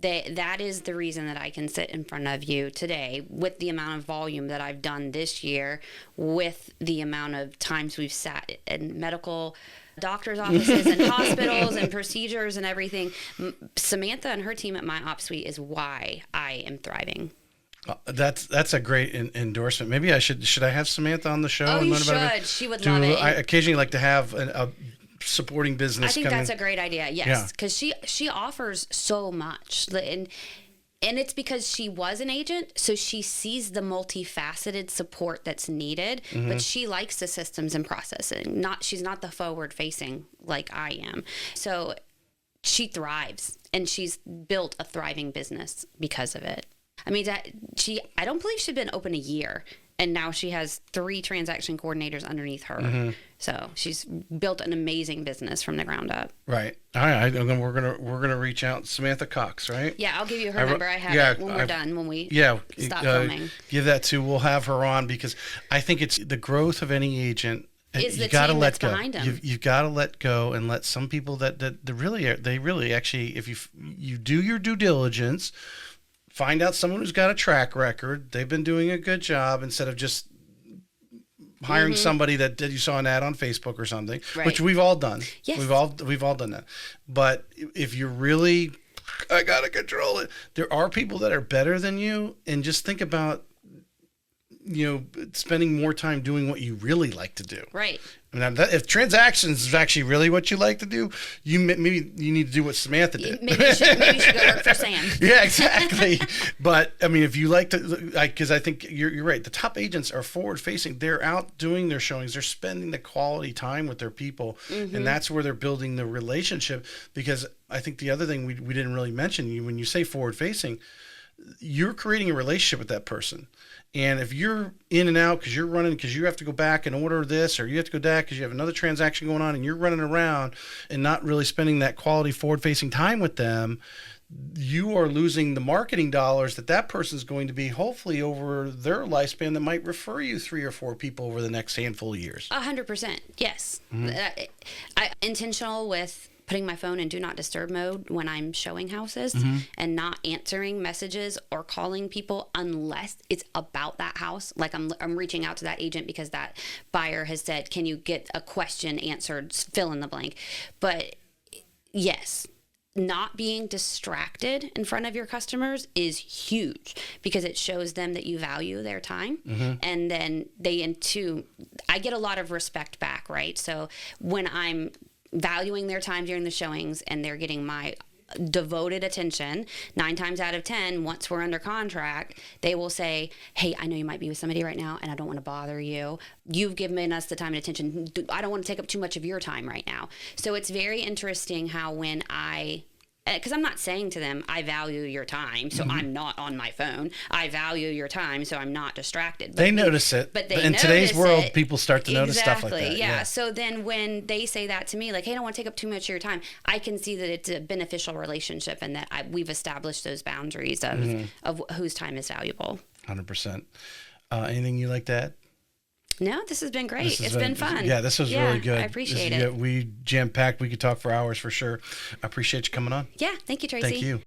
that is the reason that I can sit in front of you today with the amount of volume that I've done this year, with the amount of times we've sat in medical doctors' offices and hospitals and procedures and everything. Samantha and her team at my ops suite is why I am thriving. That's a great endorsement. Maybe I should I have Samantha on the show? Oh, you should. She would love it. I occasionally like to have a supporting business. I think that's a great idea. Yes, because she offers so much, and it's because she was an agent, so she sees the multifaceted support that's needed. But she likes the systems and processing. She's not the forward facing like I am. So she thrives, and she's built a thriving business because of it. I mean, I don't believe she'd been open a year. And now she has 3 transaction coordinators underneath her. Mm-hmm. So she's built an amazing business from the ground up. Right. All right. We're gonna reach out to Samantha Cox, right? Yeah, I'll give you her number. I have it when we're done, when we stop filming. Give that to. We'll have her on, because I think it's the growth of any agent. Is the team that's behind them. You've got to let go and let some people that really actually, if you do your due diligence, find out someone who's got a track record. They've been doing a good job, instead of just hiring somebody that you saw an ad on Facebook or something, which we've all done. Yes. We've all done that. But if you're really, I got to control it. There are people that are better than you, and just think about, spending more time doing what you really like to do. Right. I mean, if transactions is actually really what you like to do, maybe you need to do what Samantha did. Maybe you should go work for Sam. Yeah, exactly. But I mean, if you like to, because I think you're right. The top agents are forward facing. They're out doing their showings. They're spending the quality time with their people, and that's where they're building the relationship. Because I think the other thing we didn't really mention, when you say forward facing, you're creating a relationship with that person. And if you're in and out because you're running, because you have to go back and order this, or you have to go back because you have another transaction going on, and you're running around and not really spending that quality forward-facing time with them, you are losing the marketing dollars that person's going to be, hopefully over their lifespan, that might refer you 3 or 4 people over the next handful of years. 100%. Yes. I intentional with putting my phone in do not disturb mode when I'm showing houses, and not answering messages or calling people unless it's about that house. Like I'm reaching out to that agent because that buyer has said, can you get a question answered, fill in the blank. But yes, not being distracted in front of your customers is huge, because it shows them that you value their time. And then I get a lot of respect back, right? So when I'm valuing their time during the showings and they're getting my devoted attention, 9 times out of 10, once we're under contract, they will say, hey, I know you might be with somebody right now and I don't want to bother you. You've given us the time and attention. I don't want to take up too much of your time right now. So it's very interesting how when because I'm not saying to them, I value your time, so I'm not on my phone. I value your time, so I'm not distracted. But they notice it. But in today's world, people start to notice stuff like that. Yeah. So then when they say that to me, like, hey, I don't want to take up too much of your time, I can see that it's a beneficial relationship, and that we've established those boundaries of whose time is valuable. 100%. Anything you like to add? No, this has been great. It's been fun. Yeah, this was really good. I appreciate it. We jam-packed. We could talk for hours for sure. I appreciate you coming on. Yeah, thank you, Tracy. Thank you.